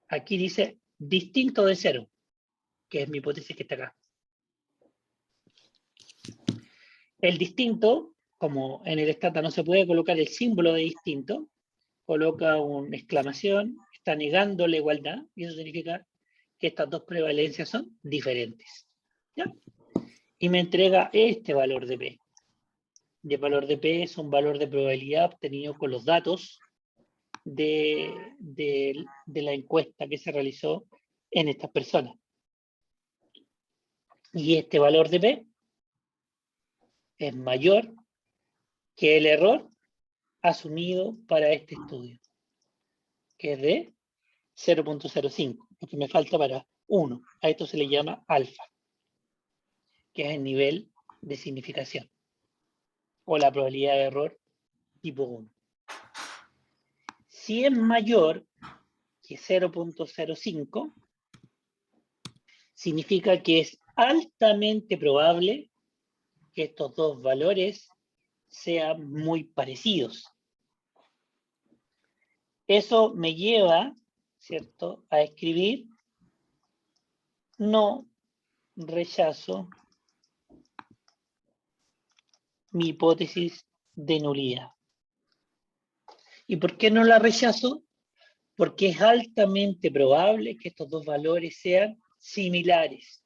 Aquí dice distinto de 0, que es mi hipótesis que está acá. El distinto, como en el Stata no se puede colocar el símbolo de distinto, coloca una exclamación, está negando la igualdad, y eso significa que estas dos prevalencias son diferentes. ¿Ya? Y me entrega este valor de P. Y el valor de P es un valor de probabilidad obtenido con los datos de la encuesta que se realizó en estas personas. Y este valor de P es mayor que el error asumido para este estudio, que es de 0.05, lo que me falta para 1. A esto se le llama alfa, que es el nivel de significación, o la probabilidad de error tipo 1. Si es mayor que 0.05, significa que es altamente probable que estos dos valores sean muy parecidos. Eso me lleva, ¿cierto?, a escribir no rechazo mi hipótesis de nulidad. ¿Y por qué no la rechazo? Porque es altamente probable que estos dos valores sean similares.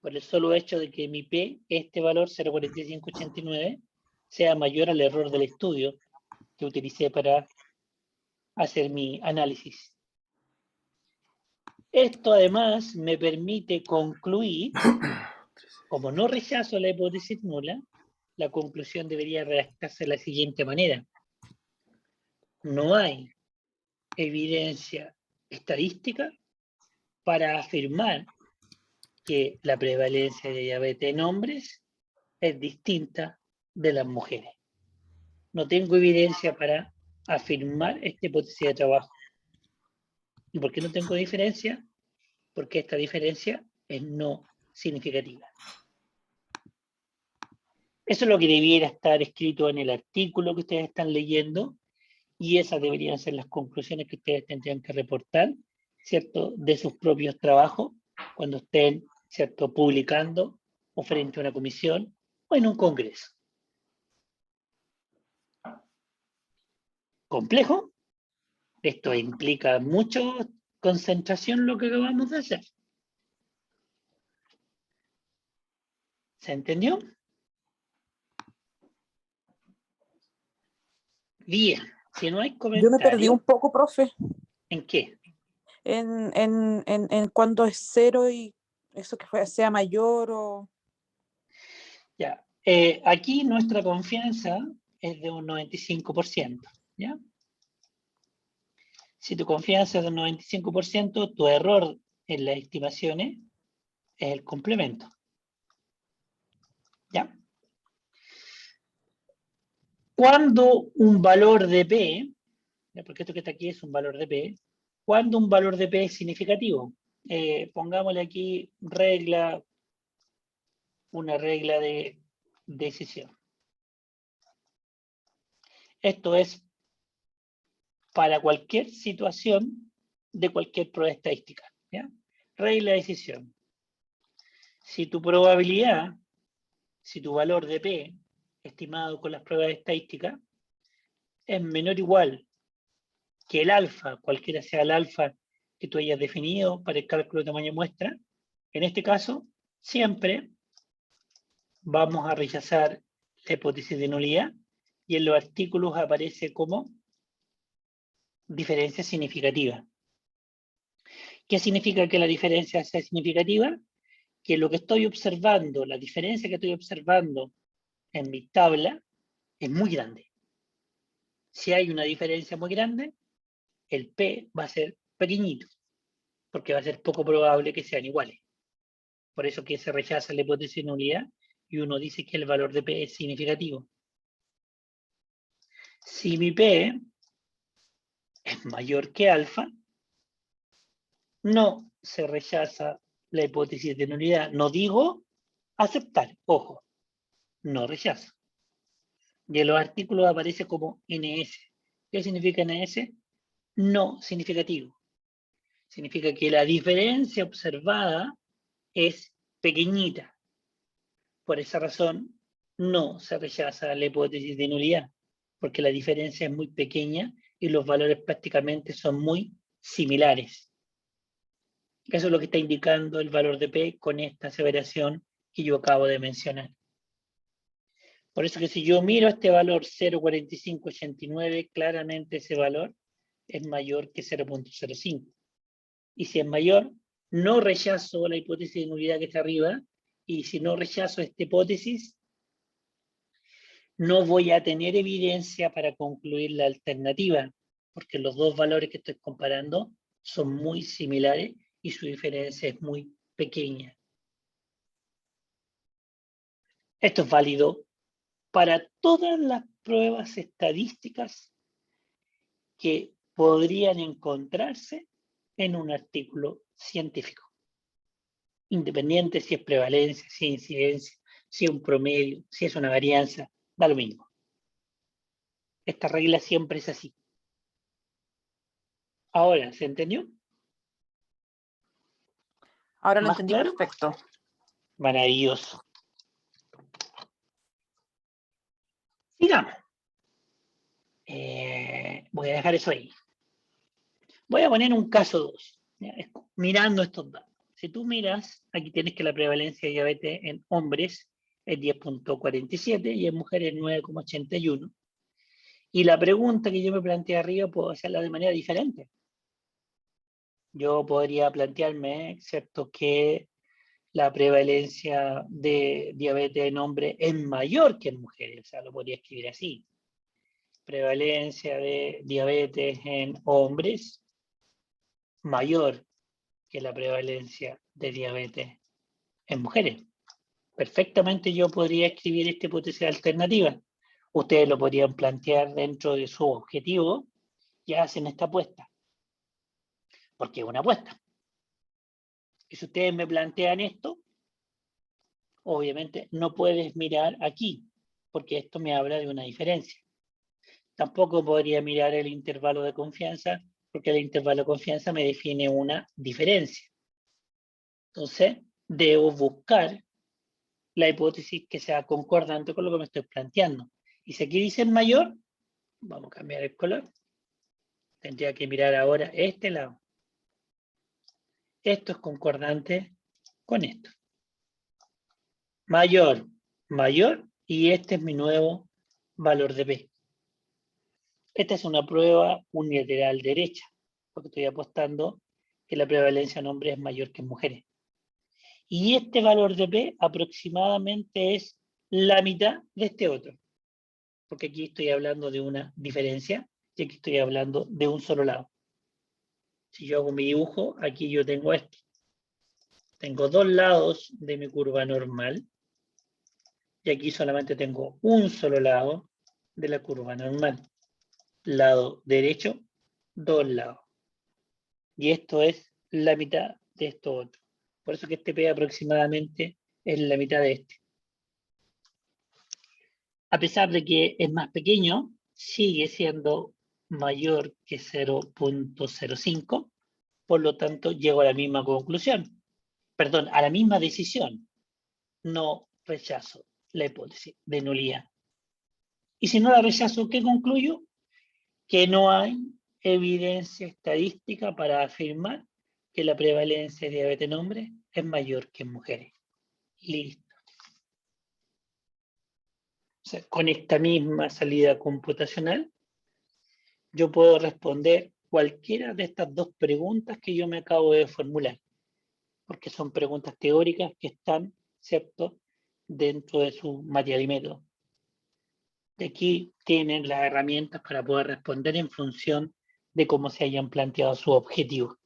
Por el solo hecho de que mi P, este valor 0.4589, sea mayor al error del estudio que utilicé para hacer mi análisis. Esto además me permite concluir, como no rechazo la hipótesis nula, la conclusión debería redactarse de la siguiente manera. No hay evidencia estadística para afirmar que la prevalencia de diabetes en hombres es distinta de las mujeres. No tengo evidencia para afirmar esta hipótesis de trabajo. ¿Y por qué no tengo diferencia? Porque esta diferencia es no significativa. Eso es lo que debiera estar escrito en el artículo que ustedes están leyendo, y esas deberían ser las conclusiones que ustedes tendrían que reportar, ¿cierto?, de sus propios trabajos cuando estén, ¿cierto?, publicando o frente a una comisión o en un congreso. ¿Complejo? Esto implica mucha concentración lo que acabamos de hacer. ¿Se entendió? Bien, si no hay Yo me perdí un comentarios, poco, profe, ¿en qué? en cuando es cero y eso que sea mayor o... Ya. Aquí nuestra confianza es de un 95%, ¿ya? Si tu confianza es de un 95%, tu error en las estimaciones es el complemento. ¿Ya? Cuando un valor de P, ¿ya? Porque esto que está aquí es un valor de P, cuando un valor de P es significativo, pongámosle aquí una regla de decisión. Esto es para cualquier situación de cualquier prueba estadística, ¿ya? Regla de decisión. Si tu probabilidad, si tu valor de P, estimado con las pruebas estadísticas, es menor o igual que el alfa, cualquiera sea el alfa que tú hayas definido para el cálculo de tamaño muestra, en este caso, siempre vamos a rechazar la hipótesis de nulidad y en los artículos aparece como diferencia significativa. ¿Qué significa que la diferencia sea significativa? Que lo que estoy observando, la diferencia que estoy observando en mi tabla es muy grande. Si hay una diferencia muy grande, el P va a ser pequeñito, porque va a ser poco probable que sean iguales. Por eso que se rechaza la hipótesis de nulidad y uno dice que el valor de P es significativo. Si mi P es mayor que alfa, no se rechaza la hipótesis de nulidad. No digo aceptar, ojo, no rechazo. Y en los artículos aparece como NS. ¿Qué significa NS? No significativo. Significa que la diferencia observada es pequeñita. Por esa razón, no se rechaza la hipótesis de nulidad, porque la diferencia es muy pequeña y los valores prácticamente son muy similares. Eso es lo que está indicando el valor de P con esta aseveración que yo acabo de mencionar. Por eso que si yo miro este valor 0.4589, claramente ese valor es mayor que 0.05. Y si es mayor, no rechazo la hipótesis de nulidad que está arriba, y si no rechazo esta hipótesis, no voy a tener evidencia para concluir la alternativa, porque los dos valores que estoy comparando son muy similares y su diferencia es muy pequeña. Esto es válido para todas las pruebas estadísticas que podrían encontrarse en un artículo científico. Independiente si es prevalencia, si es incidencia, si es un promedio, si es una varianza, da lo mismo. Esta regla siempre es así. Ahora, ¿se entendió? Ahora lo ¿Más entendí claro? perfecto. Maravilloso. Sigamos. Voy a dejar eso ahí. Voy a poner un caso 2, mirando estos datos. Si tú miras, aquí tienes que la prevalencia de diabetes en hombres es 10.47 y en mujeres 9.81. Y la pregunta que yo me planteé arriba puedo hacerla de manera diferente. Yo podría plantearme, ¿cierto?, que la prevalencia de diabetes en hombres es mayor que en mujeres. O sea, lo podría escribir así. Prevalencia de diabetes en hombres mayor que la prevalencia de diabetes en mujeres. Perfectamente yo podría escribir esta hipótesis alternativa. Ustedes lo podrían plantear dentro de su objetivo y hacen esta apuesta. Porque es una apuesta. Y si ustedes me plantean esto, obviamente no puedes mirar aquí, porque esto me habla de una diferencia. Tampoco podría mirar el intervalo de confianza, porque el intervalo de confianza me define una diferencia. Entonces, debo buscar la hipótesis que sea concordante con lo que me estoy planteando. Y si aquí dice el mayor, vamos a cambiar el color. Tendría que mirar ahora este lado. Esto es concordante con esto. Mayor, mayor, y este es mi nuevo valor de P. Esta es una prueba unilateral derecha, porque estoy apostando que la prevalencia en hombres es mayor que en mujeres. Y este valor de P aproximadamente es la mitad de este otro, porque aquí estoy hablando de una diferencia y aquí estoy hablando de un solo lado. Si yo hago mi dibujo, aquí yo tengo esto. Tengo dos lados de mi curva normal y aquí solamente tengo un solo lado de la curva normal. Lado derecho, dos lados. Y esto es la mitad de esto otro. Por eso que este P aproximadamente es la mitad de este. A pesar de que es más pequeño, sigue siendo mayor que 0.05, por lo tanto llego a la misma conclusión. Perdón, a la misma decisión. No rechazo la hipótesis de nulidad. Y si no la rechazo, ¿qué concluyo? Que no hay evidencia estadística para afirmar que la prevalencia de diabetes en hombres es mayor que en mujeres. Listo. O sea, con esta misma salida computacional, yo puedo responder cualquiera de estas dos preguntas que yo me acabo de formular, porque son preguntas teóricas que están, ¿cierto?, dentro de su material y método. De aquí tienen las herramientas para poder responder en función de cómo se hayan planteado sus objetivos.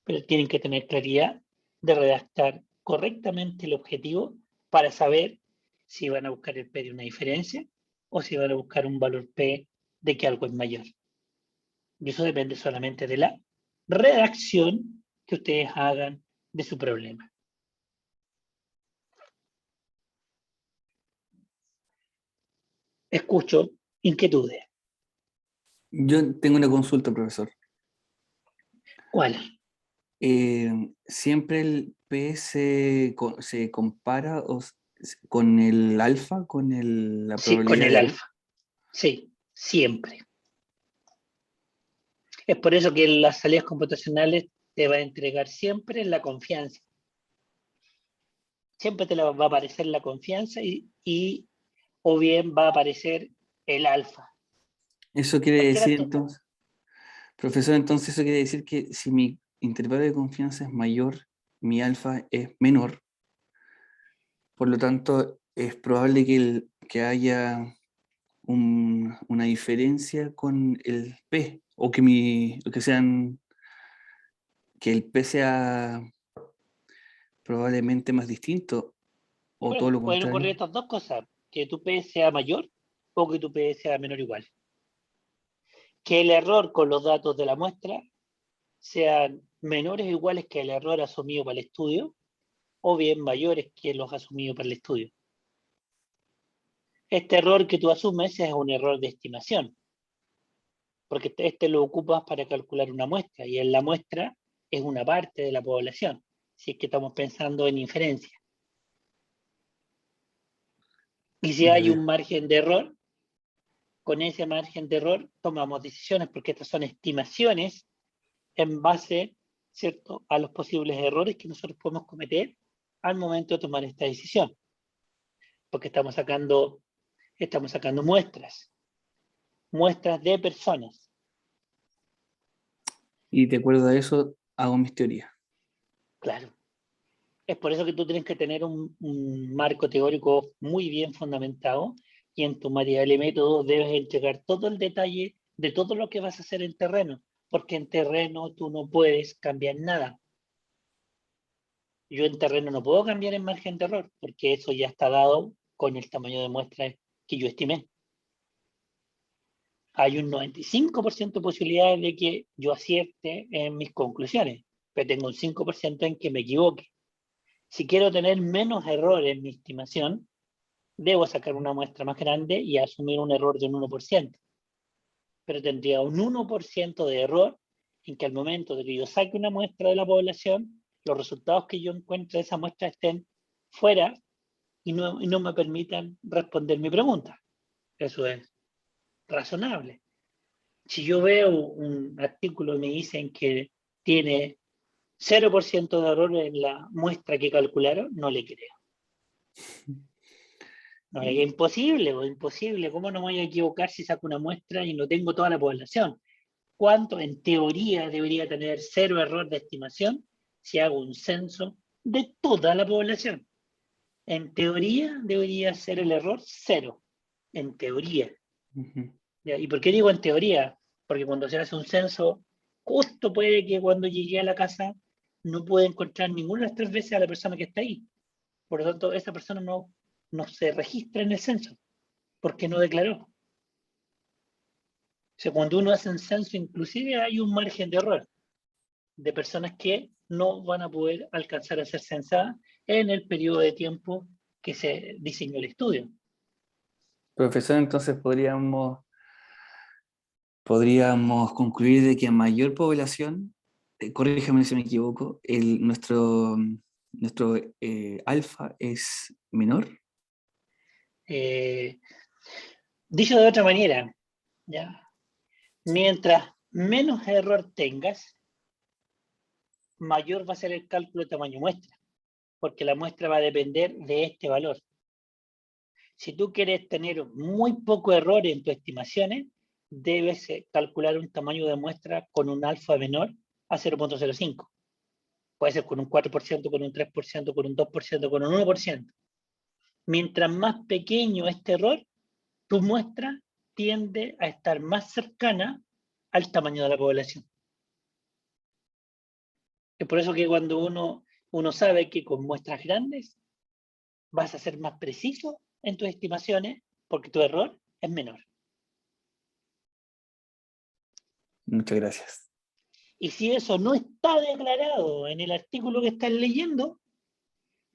Pero tienen que tener claridad de redactar correctamente el objetivo para saber si van a buscar el P de una diferencia o si van a buscar un valor P de que algo es mayor. Y eso depende solamente de la redacción que ustedes hagan de su problema. Escucho inquietudes. Yo tengo una consulta, profesor. ¿Cuál? ¿Siempre el P se compara con el alfa, con la Sí, con probabilidad el de alfa. Sí, siempre. Es por eso que las salidas computacionales te va a entregar siempre la confianza. Siempre te va a aparecer la confianza y o bien va a aparecer el alfa. Eso quiere Cualquiera decir de estos- entonces, profesor, entonces eso quiere decir que si mi intervalo de confianza es mayor, mi alfa es menor, por lo tanto es probable que haya una diferencia con el P, o que el P sea probablemente más distinto, o todo lo Pueden ocurrir contrario. estas dos cosas, que tu P sea mayor o que tu P sea menor o igual. Que el error con los datos de la muestra sean menores o iguales que el error asumido para el estudio, o bien mayores que los asumidos para el estudio. Este error que tú asumes es un error de estimación, porque este lo ocupas para calcular una muestra, y en la muestra es una parte de la población, si es que estamos pensando en inferencia. Y si Ya hay veo. un margen de error, con ese margen de error tomamos decisiones, porque estas son estimaciones en base, ¿cierto?, a los posibles errores que nosotros podemos cometer al momento de tomar esta decisión. Porque estamos sacando muestras de personas. Y de acuerdo a eso hago mis teorías. Claro. Es por eso que tú tienes que tener un marco teórico muy bien fundamentado y en tu material y método debes entregar todo el detalle de todo lo que vas a hacer en terreno, porque en terreno tú no puedes cambiar nada. Yo en terreno no puedo cambiar el margen de error, porque eso ya está dado con el tamaño de muestra que yo estimé. Hay un 95% de posibilidades de que yo acierte en mis conclusiones, pero tengo un 5% en que me equivoque. Si quiero tener menos error en mi estimación, debo sacar una muestra más grande y asumir un error de un 1%. Pero tendría un 1% de error en que al momento de que yo saque una muestra de la población, los resultados que yo encuentre de esa muestra estén fuera y no me permitan responder mi pregunta. Eso es razonable. Si yo veo un artículo y me dicen que tiene 0% de error en la muestra que calcularon, no le creo. No, es imposible, imposible. ¿Cómo no me voy a equivocar si saco una muestra y no tengo toda la población? ¿Cuánto en teoría debería tener 0 error de estimación si hago un censo de toda la población? En teoría debería ser el error 0. En teoría. ¿Ya? ¿Y por qué digo en teoría? Porque cuando se hace un censo, justo puede que cuando llegue a la casa no pueda encontrar ninguna de las 3 veces a la persona que está ahí. Por lo tanto, esa persona no se registra en el censo, porque no declaró. O sea, cuando uno hace un censo, inclusive hay un margen de error de personas que no van a poder alcanzar a ser censadas en el periodo de tiempo que se diseñó el estudio. Profesor, entonces podríamos concluir de que a mayor población, corríjame si me equivoco, nuestro alfa es menor. Dicho de otra manera, ¿ya? Mientras menos error tengas, mayor va a ser el cálculo de tamaño muestra, porque la muestra va a depender de este valor. Si tú quieres tener muy poco error en tus estimaciones, debes calcular un tamaño de muestra con un alfa menor a 0.05. Puede ser con un 4%, con un 3%, con un 2%, con un 1%. Mientras más pequeño este error, tu muestra tiende a estar más cercana al tamaño de la población. Es por eso que cuando uno sabe que con muestras grandes vas a ser más preciso en tus estimaciones porque tu error es menor. Muchas gracias. Y si eso no está declarado en el artículo que estás leyendo,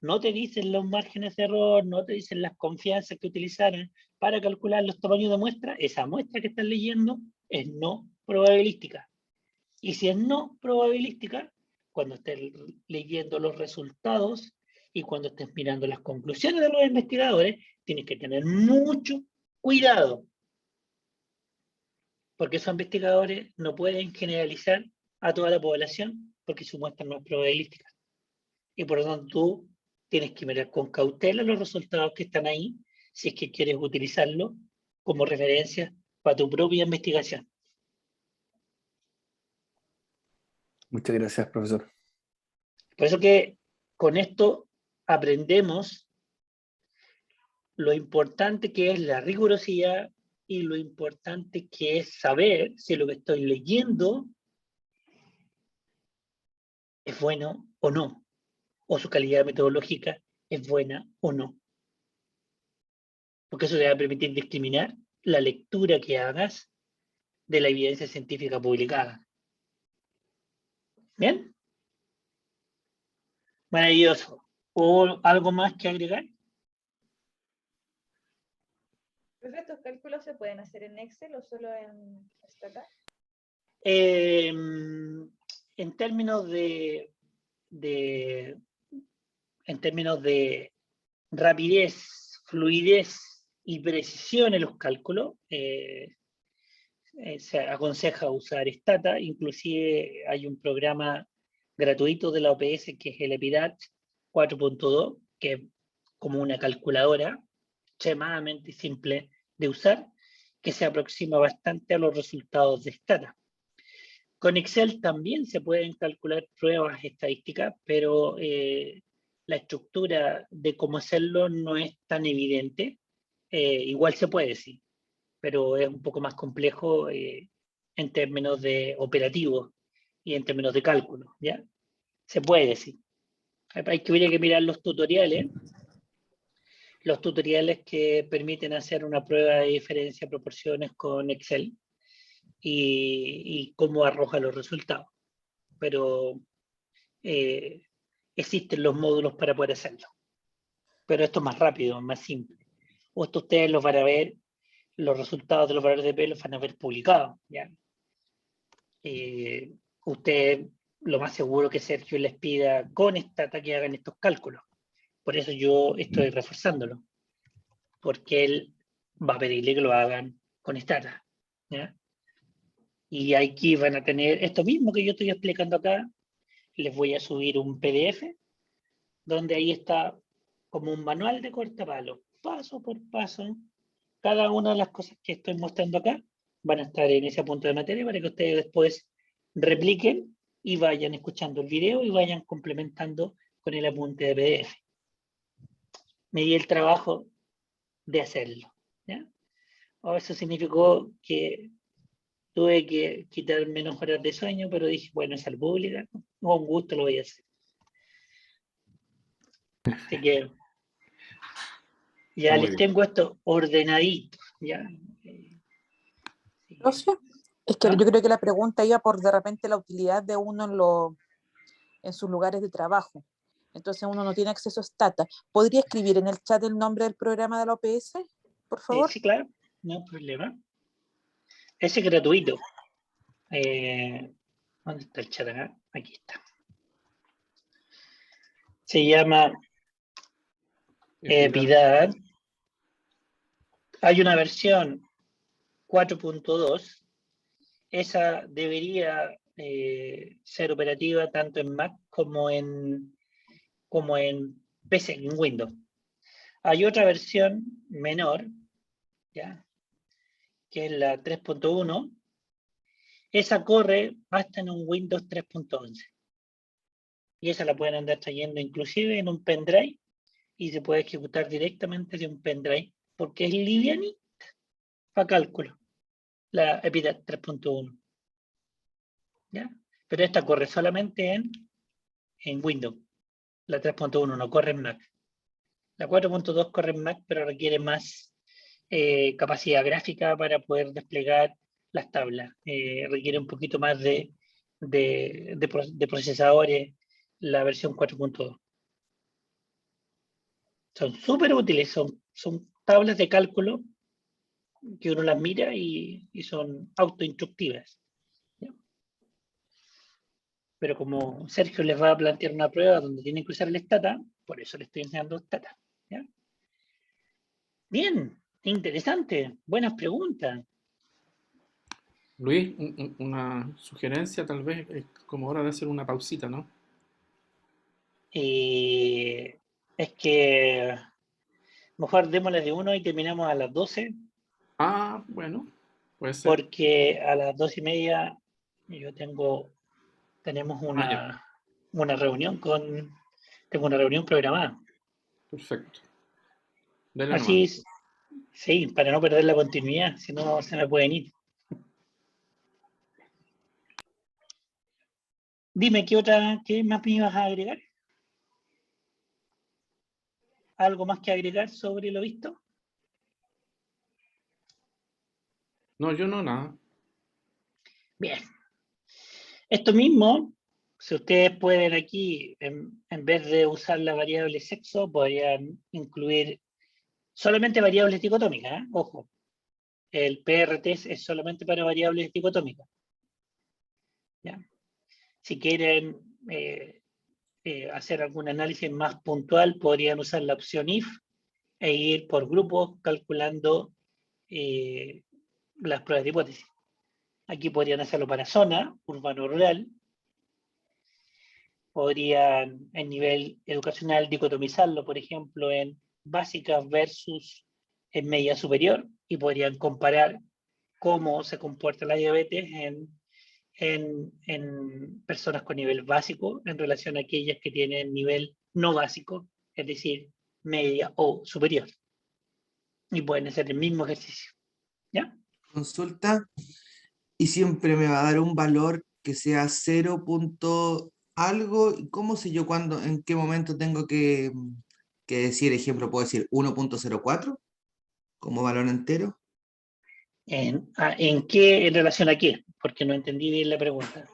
no te dicen los márgenes de error, no te dicen las confianzas que utilizaron para calcular los tamaños de muestra, esa muestra que estás leyendo es no probabilística. Y si es no probabilística, cuando estés leyendo los resultados y cuando estés mirando las conclusiones de los investigadores, tienes que tener mucho cuidado. Porque esos investigadores no pueden generalizar a toda la población porque su muestra no es probabilística. Y por lo tanto tú tienes que mirar con cautela los resultados que están ahí si es que quieres utilizarlo como referencia para tu propia investigación. Muchas gracias, profesor. Por eso que con esto aprendemos lo importante que es la rigurosidad y lo importante que es saber si lo que estoy leyendo es bueno o no, o su calidad metodológica es buena o no. Porque eso te va a permitir discriminar la lectura que hagas de la evidencia científica publicada. ¿Bien? Maravilloso. ¿O algo más que agregar? ¿Estos cálculos se pueden hacer en Excel o solo en Stata? En términos de rapidez, fluidez y precisión en los cálculos, se aconseja usar Stata. Inclusive hay un programa gratuito de la OPS que es el EPIDAT 4.2, que es como una calculadora extremadamente simple de usar, que se aproxima bastante a los resultados de Stata. Con Excel también se pueden calcular pruebas estadísticas, pero la estructura de cómo hacerlo no es tan evidente. Igual se puede, sí, pero es un poco más complejo en términos de operativos y en términos de cálculo, ¿ya? Se puede, sí. habría que mirar los tutoriales que permiten hacer una prueba de diferencia de proporciones con Excel y cómo arroja los resultados. Pero existen los módulos para poder hacerlo. Pero esto es más rápido, más simple. O esto ustedes los van a ver, los resultados de los valores de P los van a ver publicados. ¿Ya? Ustedes, lo más seguro que Sergio les pida con Stata que hagan estos cálculos. Por eso yo estoy reforzándolo. Porque él va a pedirle que lo hagan con Stata. ¿Ya? Y aquí van a tener esto mismo que yo estoy explicando acá. Les voy a subir un PDF donde ahí está como un manual de cortapalo, paso por paso. Cada una de las cosas que estoy mostrando acá van a estar en ese punto de materia para que ustedes después repliquen y vayan escuchando el video y vayan complementando con el apunte de PDF. Me di el trabajo de hacerlo. ¿Ya? Eso significó que tuve que quitar menos horas de sueño, pero dije, bueno, es al pública, con gusto lo voy a hacer. Así que ya Muy les bien. tengo esto ordenadito. ¿Ya? Profe, es que ¿Ah? yo creo que la pregunta iba por de repente la utilidad de uno en sus lugares de trabajo. Entonces uno no tiene acceso a Stata. ¿Podría escribir en el chat el nombre del programa de la OPS, por favor? Sí, claro, no hay problema. Ese es gratuito. ¿Dónde está el chat acá? Aquí está. Se llama Epidad. Hay una versión 4.2. Esa debería ser operativa tanto en Mac como en PC, en Windows. Hay otra versión menor, ¿ya? Que es la 3.1. Esa corre hasta en un Windows 3.11. Y esa la pueden andar trayendo inclusive en un pendrive y se puede ejecutar directamente de un pendrive porque es livianita para cálculo, la Epidad 3.1. ¿Ya? Pero esta corre solamente en Windows. La 3.1 no corre en Mac. La 4.2 corre en Mac, pero requiere más capacidad gráfica para poder desplegar las tablas. Requiere un poquito más de procesadores la versión 4.2. Son súper útiles, son tablas de cálculo que uno las mira y son autoinstructivas. ¿Ya? Pero como Sergio les va a plantear una prueba donde tienen que usar el Stata, por eso le estoy enseñando Stata. ¿Ya? Bien, interesante, buenas preguntas. Luis, una sugerencia tal vez, es como hora de hacer una pausita, ¿no? Es que mejor démosle de uno y terminamos a las 12, Ah, bueno, puede ser. porque a las 2:30 tenemos ya, una reunión tengo una reunión programada. perfecto. Dele nomás. Así es, sí, para no perder la continuidad, si no se me pueden ir. Dime, ¿qué más me ibas a agregar? ¿Algo más que agregar sobre lo visto? No, yo no, nada. Bien. Esto mismo, si ustedes pueden aquí, en vez de usar la variable sexo, podrían incluir solamente variables dicotómicas, ¿eh? Ojo, el PRT es solamente para variables dicotómicas. ¿Ya? Si quieren hacer algún análisis más puntual, podrían usar la opción if e ir por grupos calculando las pruebas de hipótesis. Aquí podrían hacerlo para zona, urbano-rural. Podrían, en nivel educacional, dicotomizarlo, por ejemplo, en básica versus en media superior, y podrían comparar cómo se comporta la diabetes en personas con nivel básico en relación a aquellas que tienen nivel no básico, es decir, media o superior. Y pueden hacer el mismo ejercicio. ¿Ya? Consulta y siempre me va a dar un valor que sea 0. algo, ¿cómo sé yo cuándo, en qué momento tengo que decir, ejemplo, puedo decir 1.04 como valor entero? ¿En qué, en relación a qué? Porque no entendí bien la pregunta.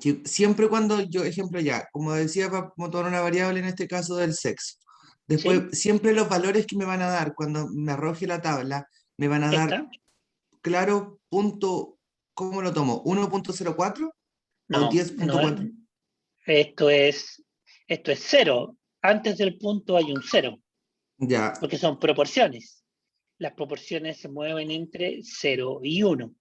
Que siempre cuando yo, ejemplo ya, como decía, para tomar una variable en este caso del sexo. Después, ¿Sí? siempre los valores que me van a dar cuando me arroje la tabla, me van a dar, ¿Esta? claro, punto, ¿cómo lo tomo? ¿1.04 o No, 10.4? esto es 0. Antes del punto hay un 0, Ya. porque son proporciones. Las proporciones se mueven entre 0 y 1.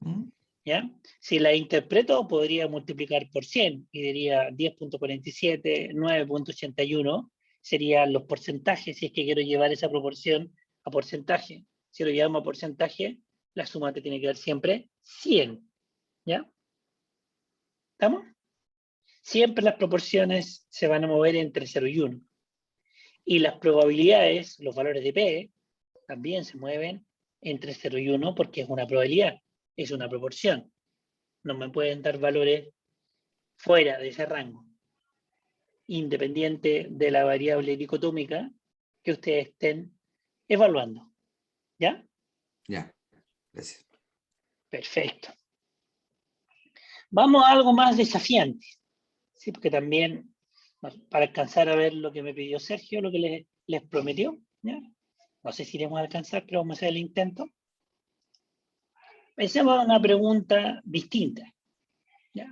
¿Mm? ¿Ya? Si la interpreto, podría multiplicar por 100 y diría 10.47, 9.81 serían los porcentajes, si es que quiero llevar esa proporción a porcentaje. Si lo llevamos a porcentaje, la suma te tiene que dar siempre 100. ¿Ya? ¿Estamos? Siempre las proporciones se van a mover entre 0 y 1. Y las probabilidades, los valores de P, también se mueven entre 0 y 1 porque es una probabilidad, es una proporción. No me pueden dar valores fuera de ese rango, independiente de la variable dicotómica que ustedes estén evaluando. ¿Ya? Ya, gracias. Perfecto. Vamos a algo más desafiante, ¿sí? Porque también, para alcanzar a ver lo que me pidió Sergio, lo que les prometió, ¿ya? No sé si iremos a alcanzar, pero vamos a hacer el intento. Pensemos en una pregunta distinta, ¿ya?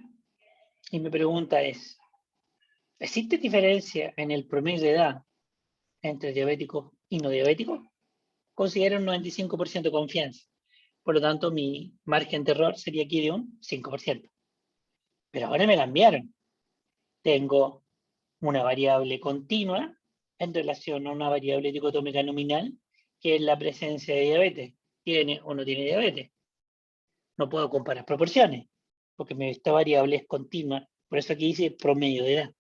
Y mi pregunta es, ¿existe diferencia en el promedio de edad entre diabéticos y no diabéticos? Considero un 95% de confianza. Por lo tanto, mi margen de error sería aquí de un 5%. Pero ahora me cambiaron. Tengo una variable continua en relación a una variable dicotómica nominal, que es la presencia de diabetes. ¿Tiene o no tiene diabetes? No puedo comparar proporciones, porque esta variable es continua. Por eso aquí dice promedio de edad.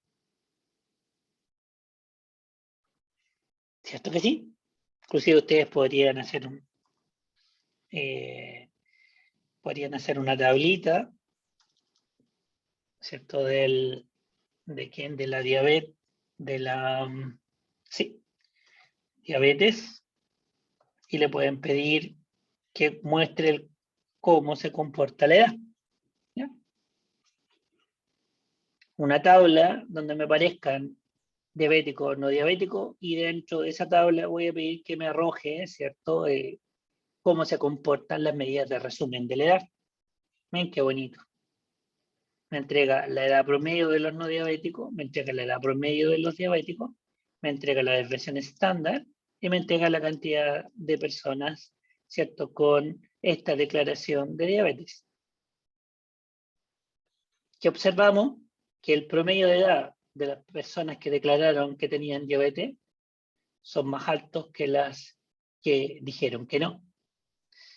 ¿Cierto que sí? Inclusive ustedes podrían hacer una tablita, ¿cierto? De la diabetes, diabetes, y le pueden pedir que muestre cómo se comporta la edad. ¿Ya? Una tabla donde me aparezcan diabético, no diabético, y dentro de esa tabla voy a pedir que me arroje, ¿cierto? Cómo se comportan las medidas de resumen de la edad. Miren qué bonito. Me entrega la edad promedio de los no diabéticos, me entrega la edad promedio de los diabéticos, me entrega la desviación estándar y me entrega la cantidad de personas, ¿cierto?, con esta declaración de diabetes. ¿Qué observamos? Que el promedio de edad de las personas que declararon que tenían diabetes son más altos que las que dijeron que no.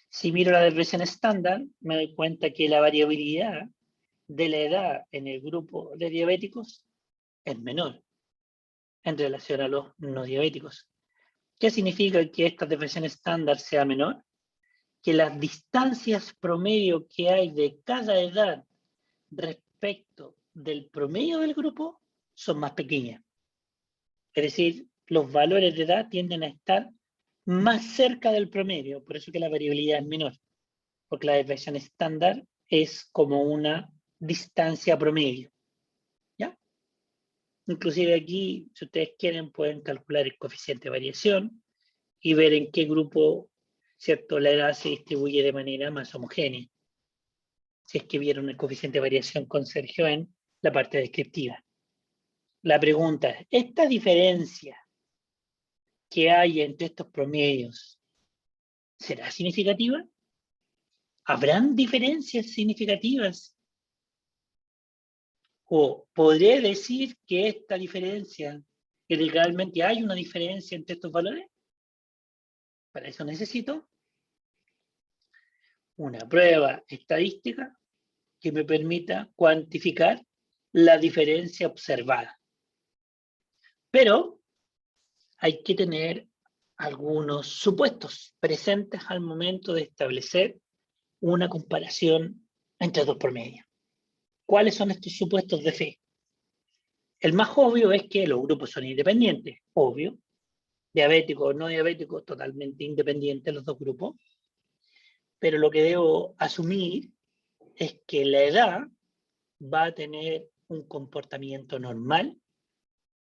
Si miro la desviación estándar, me doy cuenta que la variabilidad de la edad en el grupo de diabéticos es menor en relación a los no diabéticos. ¿Qué significa que esta desviación estándar sea menor? Que las distancias promedio que hay de cada edad respecto del promedio del grupo son más pequeñas. Es decir, los valores de edad tienden a estar más cerca del promedio, por eso que la variabilidad es menor, porque la desviación estándar es como una distancia promedio. ¿Ya? Inclusive aquí, si ustedes quieren, pueden calcular el coeficiente de variación y ver en qué grupo, ¿cierto?, la edad se distribuye de manera más homogénea. Si es que vieron el coeficiente de variación con Sergio en la parte descriptiva. La pregunta es, ¿esta diferencia que hay entre estos promedios será significativa? ¿Habrán diferencias significativas? ¿O podré decir que esta diferencia, que realmente hay una diferencia entre estos valores? Para eso necesito una prueba estadística que me permita cuantificar la diferencia observada. Pero hay que tener algunos supuestos presentes al momento de establecer una comparación entre dos promedios. ¿Cuáles son estos supuestos de fe? El más obvio es que los grupos son independientes, obvio. Diabéticos o no diabéticos, totalmente independientes los dos grupos. Pero lo que debo asumir es que la edad va a tener un comportamiento normal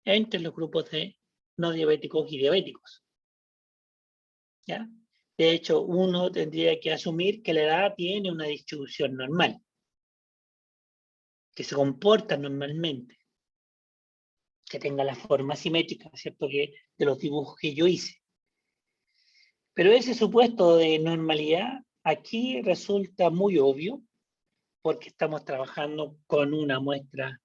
entre los grupos de no diabéticos y diabéticos. ¿Ya? De hecho, uno tendría que asumir que la edad tiene una distribución normal, que se comporta normalmente, que tenga la forma simétrica, ¿cierto? Que de los dibujos que yo hice. Pero ese supuesto de normalidad aquí resulta muy obvio porque estamos trabajando con una muestra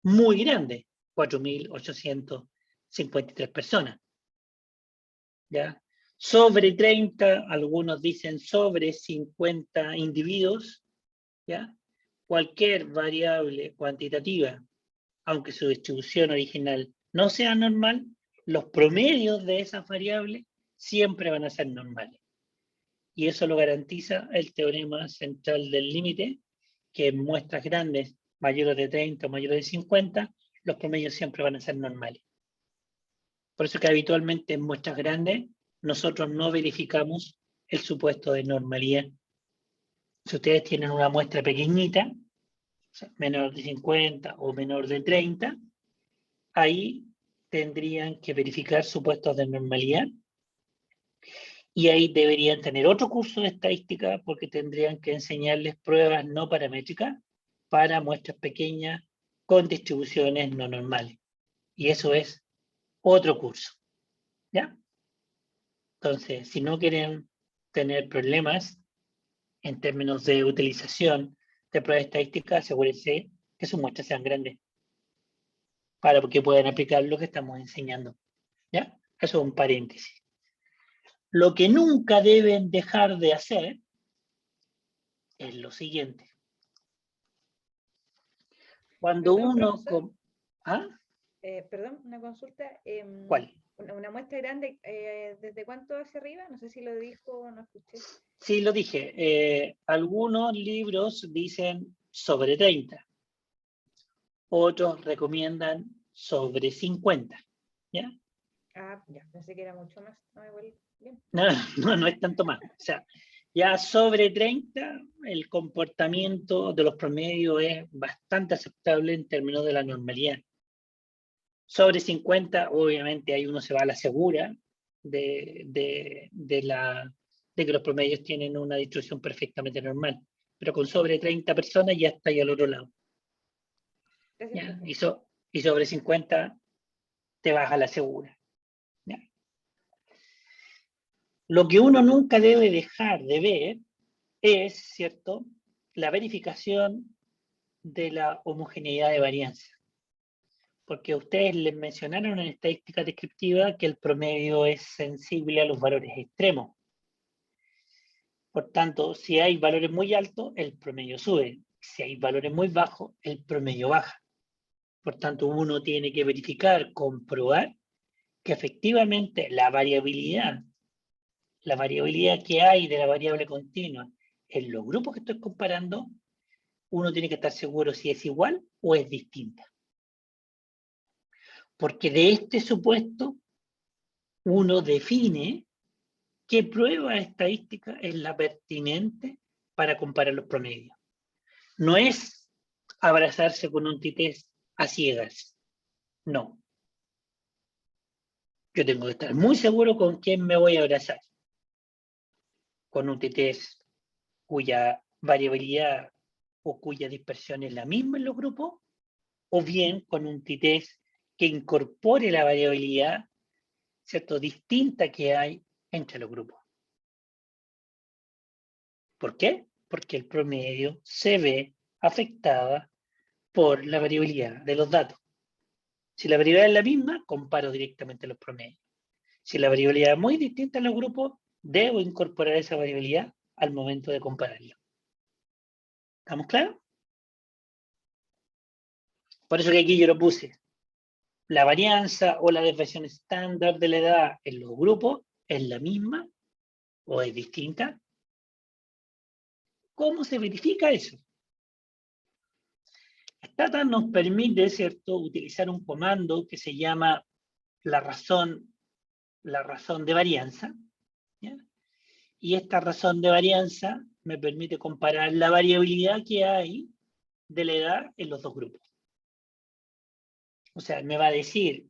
muy grande, 4.853 personas. ¿Ya? Sobre 30, algunos dicen sobre 50 individuos, ¿ya? Cualquier variable cuantitativa, aunque su distribución original no sea normal, los promedios de esas variables siempre van a ser normales. Y eso lo garantiza el teorema central del límite, que en muestras grandes, mayores de 30 o mayores de 50, los promedios siempre van a ser normales. Por eso que habitualmente en muestras grandes nosotros no verificamos el supuesto de normalidad. Si ustedes tienen una muestra pequeñita, o sea, menor de 50 o menor de 30, ahí tendrían que verificar supuestos de normalidad. Y ahí deberían tener otro curso de estadística porque tendrían que enseñarles pruebas no paramétricas para muestras pequeñas con distribuciones no normales. Y eso es otro curso. ¿Ya? Entonces, si no quieren tener problemas en términos de utilización de pruebas estadísticas, asegúrense que sus muestras sean grandes para que puedan aplicar lo que estamos enseñando. ¿Ya? Eso es un paréntesis. Lo que nunca deben dejar de hacer es lo siguiente. Cuando Perdón, uno... profesor. ¿Ah? Perdón, una consulta. ¿Cuál? Una muestra grande, ¿desde cuánto hacia arriba? No sé si lo dijo o no escuché. Sí, lo dije. Algunos libros dicen sobre 30. Otros recomiendan sobre 50. ¿Ya? Ah, ya, pensé que era mucho más. No, igual, bien. No es tanto más. O sea, ya sobre 30 el comportamiento de los promedios es bastante aceptable en términos de la normalidad. Sobre 50, obviamente, ahí uno se va a la segura de que los promedios tienen una distribución perfectamente normal. Pero con sobre 30 personas ya está ahí al otro lado. ¿Ya? Y sobre 50 te vas a la segura. ¿Ya? Lo que uno nunca debe dejar de ver es, ¿cierto?, la verificación de la homogeneidad de varianza. Porque ustedes les mencionaron en estadística descriptiva que el promedio es sensible a los valores extremos. Por tanto, si hay valores muy altos, el promedio sube. Si hay valores muy bajos, el promedio baja. Por tanto, uno tiene que verificar, comprobar que efectivamente la variabilidad que hay de la variable continua en los grupos que estoy comparando, uno tiene que estar seguro si es igual o es distinta. Porque de este supuesto, uno define qué prueba estadística es la pertinente para comparar los promedios. No es abrazarse con un t-test a ciegas. No. Yo tengo que estar muy seguro con quién me voy a abrazar. Con un t-test cuya variabilidad o cuya dispersión es la misma en los grupos, o bien con un t-test que incorpore la variabilidad, ¿cierto?, distinta que hay entre los grupos. ¿Por qué? Porque el promedio se ve afectada por la variabilidad de los datos. Si la variabilidad es la misma, comparo directamente los promedios. Si la variabilidad es muy distinta en los grupos, debo incorporar esa variabilidad al momento de compararlo. ¿Estamos claros? Por eso que aquí yo lo puse. La varianza o la desviación estándar de la edad en los grupos es la misma o es distinta. ¿Cómo se verifica eso? Stata nos permite, ¿cierto?, utilizar un comando que se llama la razón de varianza, ¿ya? Y esta razón de varianza me permite comparar la variabilidad que hay de la edad en los dos grupos. O sea, me va a decir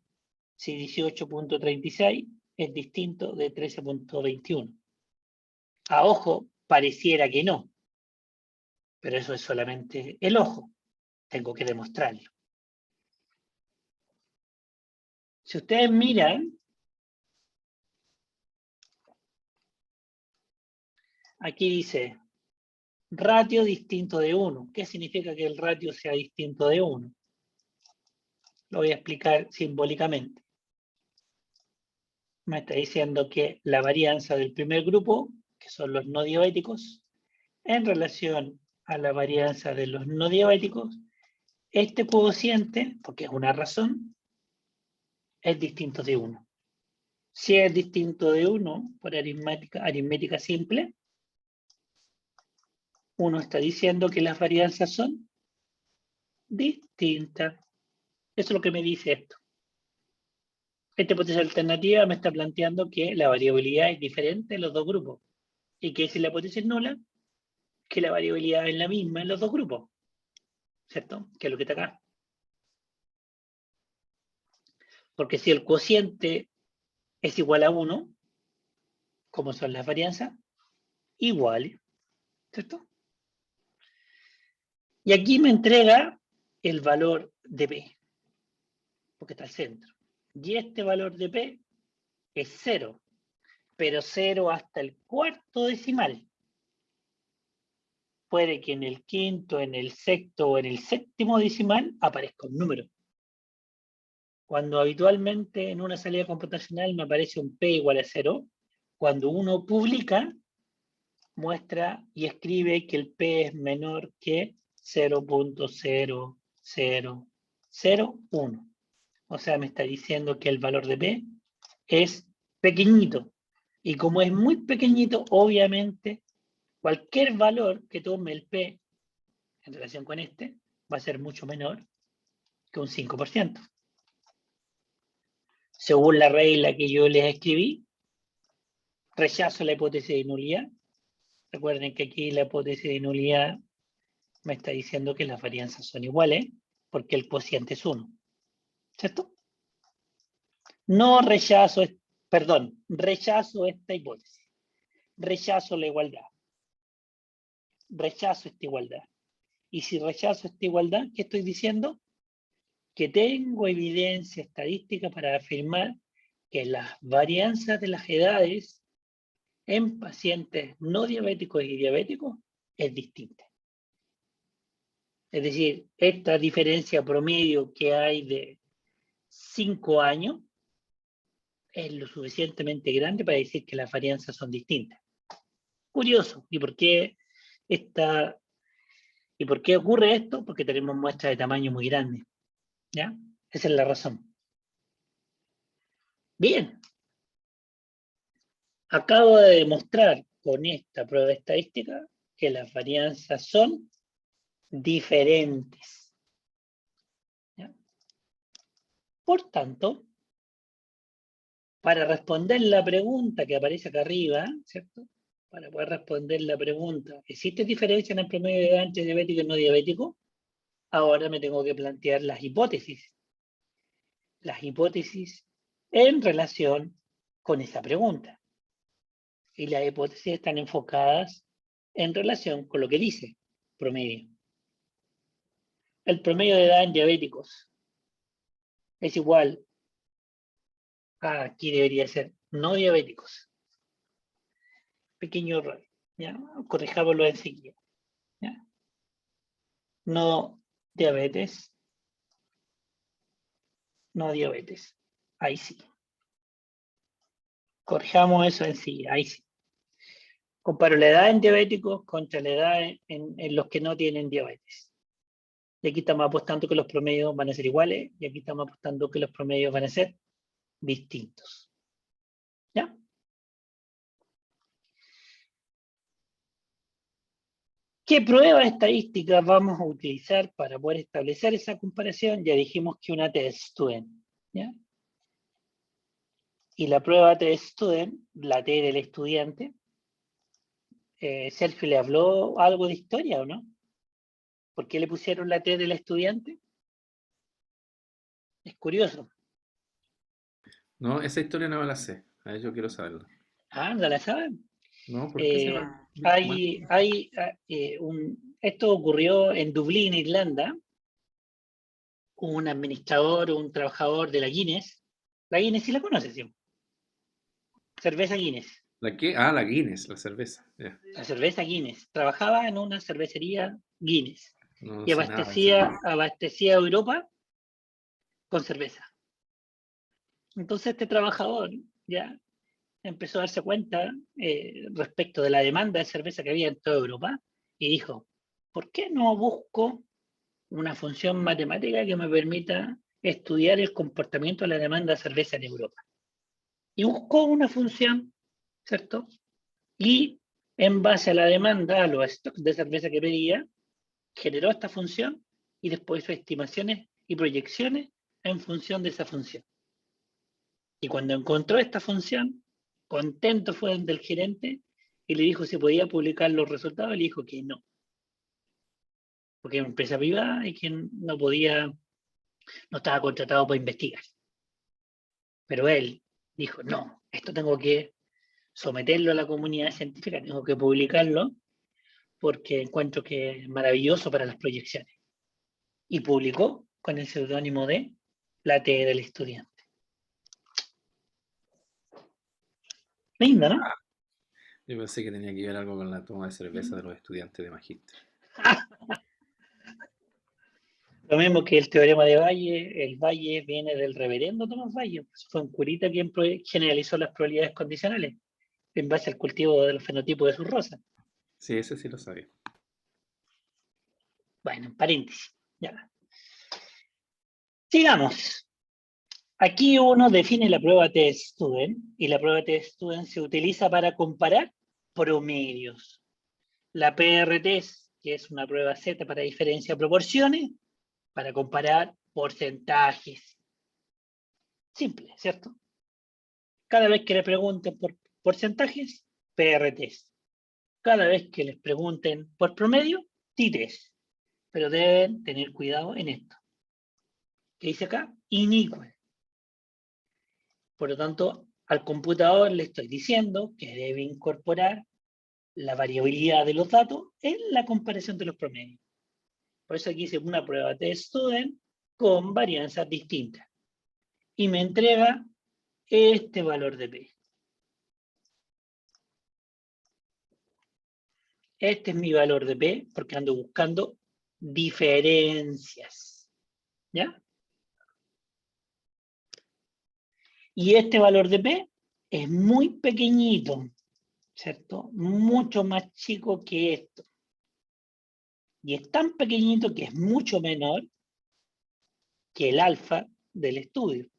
si 18.36 es distinto de 13.21. A ojo, pareciera que no, pero eso es solamente el ojo. Tengo que demostrarlo. Si ustedes miran, aquí dice ratio distinto de 1. ¿Qué significa que el ratio sea distinto de 1? Lo voy a explicar simbólicamente. Me está diciendo que la varianza del primer grupo, que son los no diabéticos, en relación a la varianza de los no diabéticos, este cociente, porque es una razón, es distinto de 1. Si es distinto de 1 por aritmética simple, uno está diciendo que las varianzas son distintas. Eso es lo que me dice esto. Esta hipótesis alternativa me está planteando que la variabilidad es diferente en los dos grupos. Y que si la hipótesis nula, que la variabilidad es la misma en los dos grupos. ¿Cierto? Que es lo que está acá. Porque si el cociente es igual a 1, como son las varianzas, iguales. ¿Cierto? Y aquí me entrega el valor de P, porque está al centro. Y este valor de P es 0, pero 0 hasta el cuarto decimal. Puede que en el quinto, en el sexto o en el séptimo decimal aparezca un número. Cuando habitualmente en una salida computacional me aparece un P igual a 0, cuando uno publica, muestra y escribe que el P es menor que 0.0001. O sea, me está diciendo que el valor de P es pequeñito. Y como es muy pequeñito, obviamente, cualquier valor que tome el P en relación con este va a ser mucho menor que un 5%. Según la regla que yo les escribí, rechazo la hipótesis de nulidad. Recuerden que aquí la hipótesis de nulidad me está diciendo que las varianzas son iguales porque el cociente es 1. ¿Cierto? No rechazo, rechazo esta hipótesis. Rechazo la igualdad. Rechazo esta igualdad. Y si rechazo esta igualdad, ¿qué estoy diciendo? Que tengo evidencia estadística para afirmar que las varianzas de las edades en pacientes no diabéticos y diabéticos es distinta. Es decir, esta diferencia promedio que hay de 5 años es lo suficientemente grande para decir que las varianzas son distintas. Curioso. ¿Y por qué ocurre esto? Porque tenemos muestras de tamaño muy grandes. ¿Ya? Esa es la razón. Bien. Acabo de demostrar con esta prueba estadística que las varianzas son diferentes. ¿Ya? Por tanto, para responder la pregunta que aparece acá arriba, ¿cierto? Para poder responder la pregunta, ¿existe diferencia en el promedio de edad entre diabético y no diabético? Ahora me tengo que plantear las hipótesis. Las hipótesis en relación con esa pregunta. Y las hipótesis están enfocadas en relación con lo que dice promedio. El promedio de edad en diabéticos es igual a, aquí debería ser, no diabéticos. Pequeño error. ¿Ya? Corrijámoslo enseguida. ¿Ya? No diabetes. No diabetes. Ahí sí. Corrijamos eso enseguida. Ahí sí. Comparo la edad en diabéticos contra la edad en los que no tienen diabetes. Y aquí estamos apostando que los promedios van a ser iguales y aquí estamos apostando que los promedios van a ser distintos. ¿Ya? ¿Qué prueba estadística vamos a utilizar para poder establecer esa comparación? Ya dijimos que una test-student, ¿ya? Y la prueba test-student, la T del estudiante, Sergio, ¿le habló algo de historia o no? ¿Por qué le pusieron la T del estudiante? Es curioso. No, esa historia no me la sé. A eso quiero saberlo. Ah, ¿no la saben? No, ¿por qué se llama? Esto ocurrió en Dublín, Irlanda. Un administrador, un trabajador de la Guinness. La Guinness sí la conoces, ¿sí? Cerveza Guinness. ¿La qué? Ah, la Guinness, la cerveza. Ya. La cerveza Guinness. Trabajaba en una cervecería Guinness. No, no Y sé nada de cerveza. abastecía a Europa con cerveza. Entonces este trabajador ya empezó a darse cuenta respecto de la demanda de cerveza que había en toda Europa y dijo, ¿por qué no busco una función matemática que me permita estudiar el comportamiento de la demanda de cerveza en Europa? Y buscó una función, ¿cierto? Y en base a la demanda, a los stocks de cerveza que pedía, generó esta función y después hizo estimaciones y proyecciones en función de esa función. Y cuando encontró esta función, contento fue del gerente y le dijo si podía publicar los resultados, le dijo que no. Porque era una empresa privada y que no estaba contratado para investigar. Pero él dijo, no, esto tengo que someterlo a la comunidad científica, tengo que publicarlo porque encuentro que es maravilloso para las proyecciones. Y publicó con el seudónimo de la T del estudiante. Linda, ¿no? Yo pensé que tenía que ver algo con la toma de cerveza de los estudiantes de magíster. Lo mismo que el teorema de Valle, el Valle viene del reverendo Tomás Valle. Fue un curita quien generalizó las probabilidades condicionales en base al cultivo del fenotipo de sus rosas. Sí, ese sí lo sabía. Bueno, en paréntesis. Ya. Sigamos. Aquí uno define la prueba T-Student y la prueba T-Student se utiliza para comparar promedios. La PRT, que es una prueba Z para diferencia de proporciones, para comparar porcentajes. Simple, ¿cierto? Cada vez que le pregunten por porcentajes, PRTs. Cada vez que les pregunten por promedio, TITES. Pero deben tener cuidado en esto. ¿Qué dice acá? Inequal. Por lo tanto, al computador le estoy diciendo que debe incorporar la variabilidad de los datos en la comparación de los promedios. Por eso aquí hice una prueba T-Student con varianzas distintas. Y me entrega este valor de P. Este es mi valor de P porque ando buscando diferencias. ¿Ya? Y este valor de P es muy pequeñito, ¿cierto? Mucho más chico que esto. Y es tan pequeñito que es mucho menor que el alfa del estudio.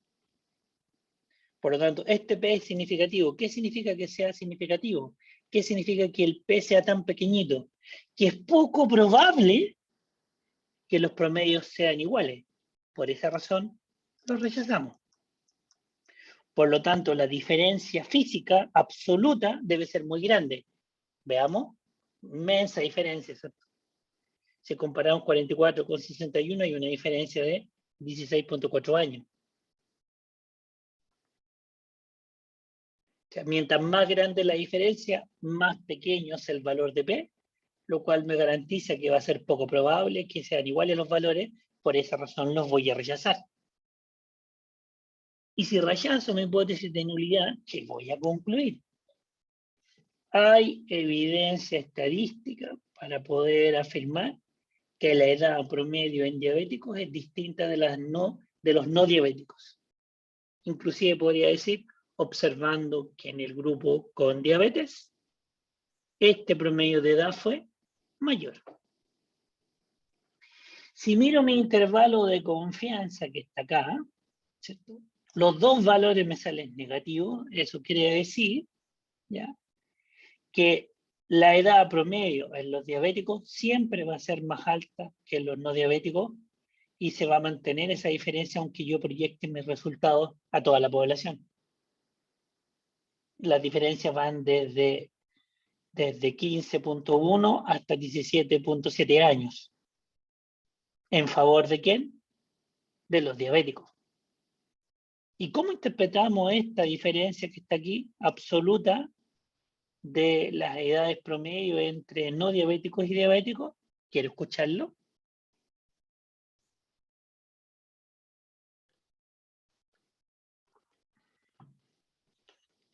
Por lo tanto, este P es significativo. ¿Qué significa que sea significativo? ¿Qué significa que el P sea tan pequeñito? Que es poco probable que los promedios sean iguales. Por esa razón, los rechazamos. Por lo tanto, la diferencia física absoluta debe ser muy grande. Veamos, inmensa diferencia, ¿cierto? Si comparamos 44 con 61, hay una diferencia de 16.4 años. O sea, mientras más grande la diferencia, más pequeño es el valor de P, lo cual me garantiza que va a ser poco probable que sean iguales los valores, por esa razón los voy a rechazar. Y si rechazo mi hipótesis de nulidad, ¿qué voy a concluir? Hay evidencia estadística para poder afirmar que la edad promedio en diabéticos es distinta de los no diabéticos. Inclusive podría decir, observando que en el grupo con diabetes, este promedio de edad fue mayor. Si miro mi intervalo de confianza que está acá, ¿cierto? Los dos valores me salen negativos, eso quiere decir, ¿ya?, que La edad promedio en los diabéticos siempre va a ser más alta que en los no diabéticos y se va a mantener esa diferencia aunque yo proyecte mis resultados a toda la población. Las diferencias van desde 15.1 hasta 17.7 años. ¿En favor de quién? De los diabéticos. ¿Y cómo interpretamos esta diferencia que está aquí, absoluta, de las edades promedio entre no diabéticos y diabéticos? ¿Quiero escucharlo?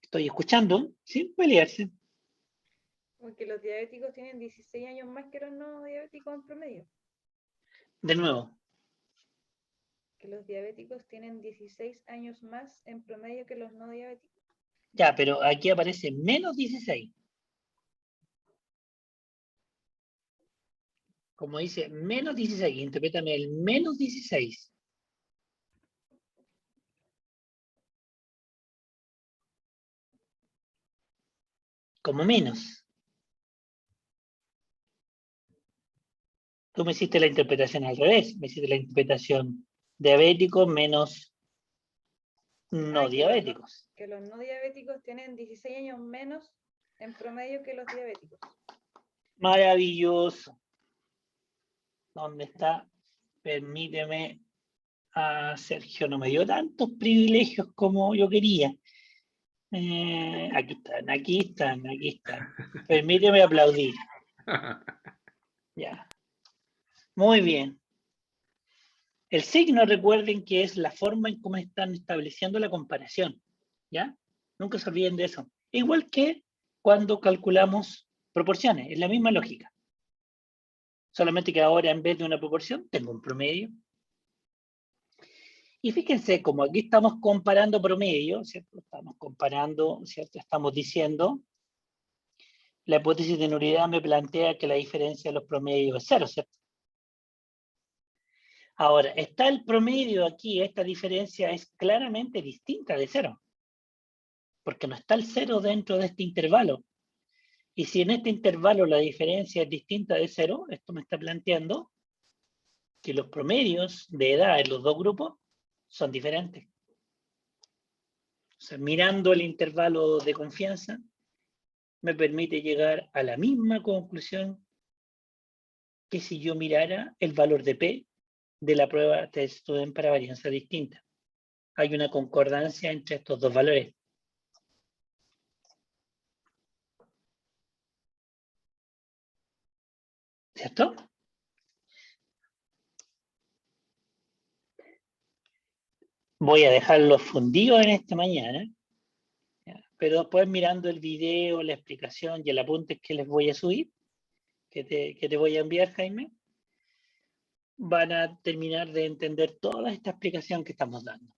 Estoy escuchando, sin pelearse. Porque los diabéticos tienen 16 años más que los no diabéticos en promedio. De nuevo. Que los diabéticos tienen 16 años más en promedio que los no diabéticos. Ya, pero aquí aparece menos 16. Como dice, menos 16. Interprétame el menos 16. Como menos. Tú me hiciste la interpretación al revés. Me hiciste la interpretación diabético menos no diabéticos. Que los no diabéticos tienen 16 años menos en promedio que los diabéticos. Maravilloso. ¿Dónde está? Permíteme. Sergio no me dio tantos privilegios como yo quería. Aquí están, aquí están, aquí están. Permíteme aplaudir. Ya. Muy bien. El signo, recuerden que es la forma en cómo están estableciendo la comparación. ¿Ya? Nunca se olviden de eso. Igual que cuando calculamos proporciones, es la misma lógica. Solamente que ahora en vez de una proporción, tengo un promedio. Y fíjense, como aquí estamos comparando promedio, ¿cierto? Estamos comparando, ¿cierto? Estamos diciendo, la hipótesis de nulidad me plantea que la diferencia de los promedios es 0, ¿cierto? Ahora, está el promedio aquí, esta diferencia es claramente distinta de 0, porque no está el 0 dentro de este intervalo. Y si en este intervalo la diferencia es distinta de 0, esto me está planteando que los promedios de edad en los dos grupos son diferentes. O sea, mirando el intervalo de confianza, me permite llegar a la misma conclusión que si yo mirara el valor de P de la prueba de Student para varianza distinta. Hay una concordancia entre estos dos valores. ¿Cierto? Voy a dejarlo fundido en esta mañana, ¿ya? Pero después mirando el video, la explicación y el apunte que les voy a subir, que te voy a enviar, Jaime, van a terminar de entender toda esta explicación que estamos dando.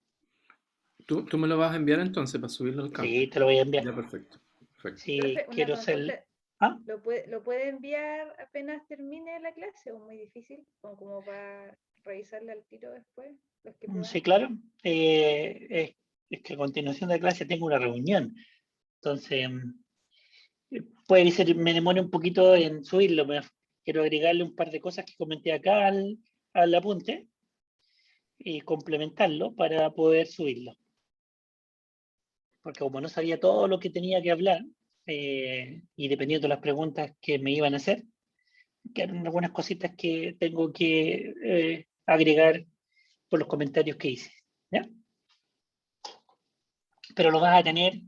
¿Tú me lo vas a enviar entonces para subirlo al campo? Sí, te lo voy a enviar. Ya, perfecto. Sí, Profe, quiero una ser... consulta. ¿Ah? ¿Lo puede enviar apenas termine la clase o muy difícil? Como para revisarle al tiro después, los que puedan. Sí, claro. Es que a continuación de la clase tengo una reunión. Entonces, puede ser, me demore un poquito en subirlo. Quiero agregarle un par de cosas que comenté acá al apunte y complementarlo para poder subirlo. Porque como no sabía todo lo que tenía que hablar, y dependiendo de las preguntas que me iban a hacer, quedaron algunas cositas que tengo que agregar por los comentarios que hice. ¿Ya? Pero lo vas a tener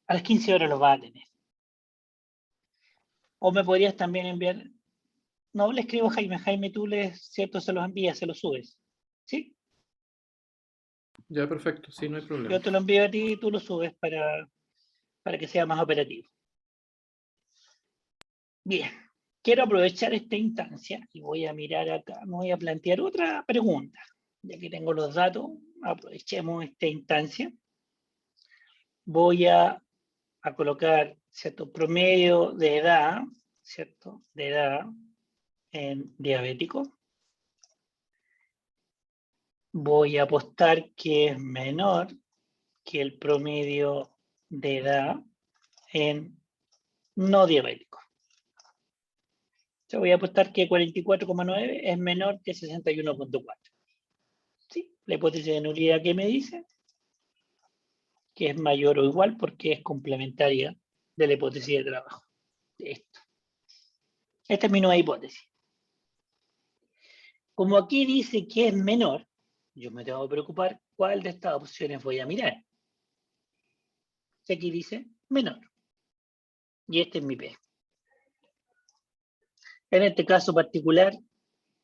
a las 15 horas lo vas a tener. O me podrías también enviar... No, le escribo a Jaime. Jaime, tú ¿cierto? Se los envías, se los subes. ¿Sí? Ya, perfecto. Sí, no hay problema. Yo te lo envío a ti y tú lo subes para que sea más operativo. Bien. Quiero aprovechar esta instancia y voy a mirar acá. Me voy a plantear otra pregunta. Ya que tengo los datos, aprovechemos esta instancia. Voy a colocar, ¿cierto? Promedio de edad, ¿cierto? De edad en diabético. Voy a apostar que es menor que el promedio de edad en no diabéticos. Yo voy a apostar que 44,9 es menor que 61,4. ¿Sí? La hipótesis de nulidad que me dice que es mayor o igual porque es complementaria de la hipótesis de trabajo. Esto. Esta es mi nueva hipótesis. Como aquí dice que es menor, yo me tengo que preocupar cuál de estas opciones voy a mirar. Si aquí dice menor. Y este es mi P. En este caso particular,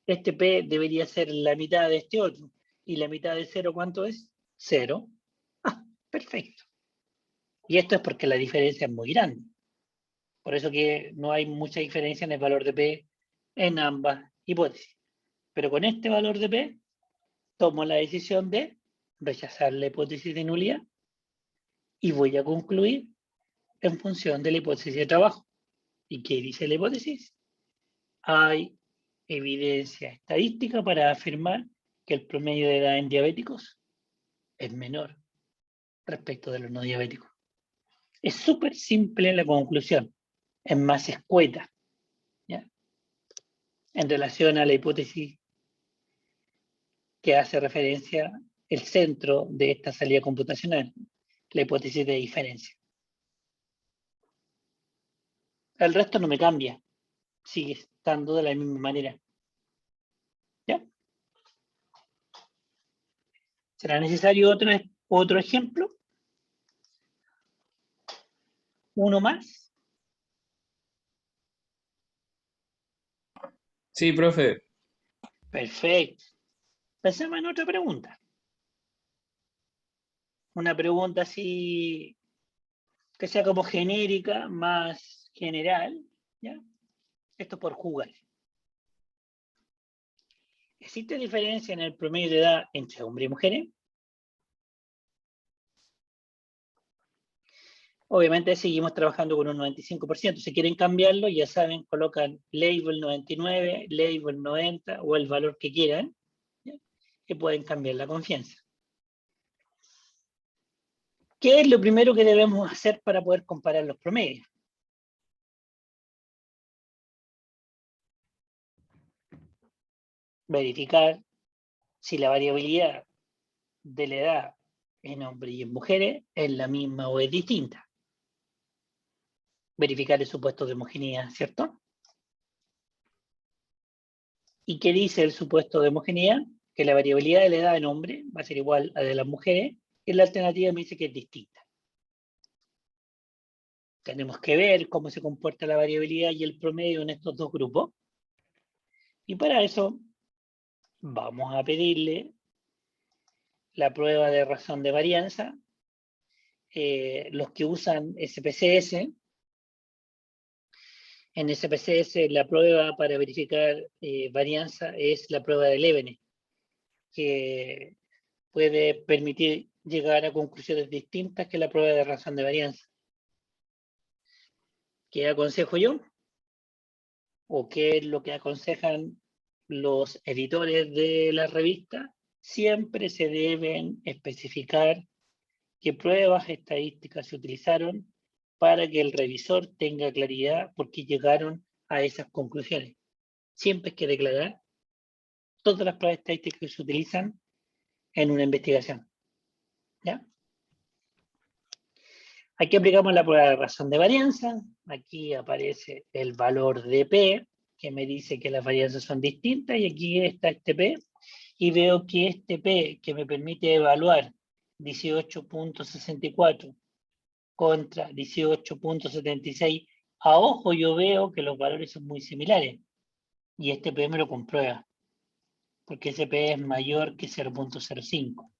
este P debería ser la mitad de este otro. ¿Y la mitad de 0 cuánto es? 0. Ah, perfecto. Y esto es porque la diferencia es muy grande. Por eso que no hay mucha diferencia en el valor de P en ambas hipótesis. Pero con este valor de P, tomo la decisión de rechazar la hipótesis de nulidad y voy a concluir en función de la hipótesis de trabajo. ¿Y qué dice la hipótesis? Hay evidencia estadística para afirmar que el promedio de edad en diabéticos es menor respecto de los no diabéticos. Es súper simple la conclusión, es más escueta, ¿ya? En relación a la hipótesis que hace referencia el centro de esta salida computacional, la hipótesis de diferencia. El resto no me cambia, sigue estando de la misma manera. ¿Ya? ¿Será necesario otro ejemplo? ¿Uno más? Sí, profe. Perfecto. Pensemos en otra pregunta. Una pregunta así que sea como genérica, más general, ¿ya? Esto por jugar. ¿Existe diferencia en el promedio de edad entre hombres y mujeres? Obviamente seguimos trabajando con un 95%. Si quieren cambiarlo, ya saben, colocan label 99, label 90 o el valor que quieran, ¿ya? Que pueden cambiar la confianza. ¿Qué es lo primero que debemos hacer para poder comparar los promedios? Verificar si la variabilidad de la edad en hombres y en mujeres es la misma o es distinta. Verificar el supuesto de homogeneidad, ¿cierto? ¿Y qué dice el supuesto de homogeneidad? Que la variabilidad de la edad en hombres va a ser igual a la de las mujeres, y la alternativa me dice que es distinta. Tenemos que ver cómo se comporta la variabilidad y el promedio en estos dos grupos. Y para eso vamos a pedirle la prueba de razón de varianza. Los que usan SPSS, en SPSS la prueba para verificar varianza es la prueba de Levene, que puede permitir llegar a conclusiones distintas que la prueba de razón de varianza. ¿Qué aconsejo yo? ¿O qué es lo que aconsejan los editores de la revista? Siempre se deben especificar qué pruebas estadísticas se utilizaron para que el revisor tenga claridad por qué llegaron a esas conclusiones. Siempre hay que declarar todas las pruebas estadísticas que se utilizan en una investigación. ¿Ya? Aquí aplicamos la prueba de razón de varianza. Aquí aparece el valor de P, que me dice que las varianzas son distintas, y aquí está este P, y veo que este P, que me permite evaluar 18.64 contra 18.76, a ojo yo veo que los valores son muy similares, y este P me lo comprueba, porque ese P es mayor que 0.05.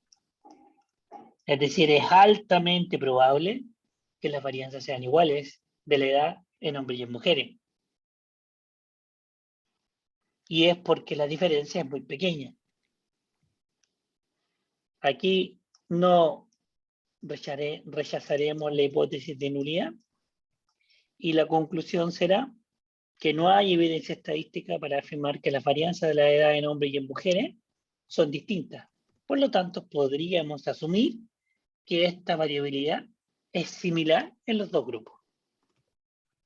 Es decir, es altamente probable que las varianzas sean iguales de la edad en hombres y en mujeres. Y es porque la diferencia es muy pequeña. Aquí no rechazaremos la hipótesis de nulidad y la conclusión será que no hay evidencia estadística para afirmar que las varianzas de la edad en hombres y en mujeres son distintas. Por lo tanto, podríamos asumir que esta variabilidad es similar en los dos grupos.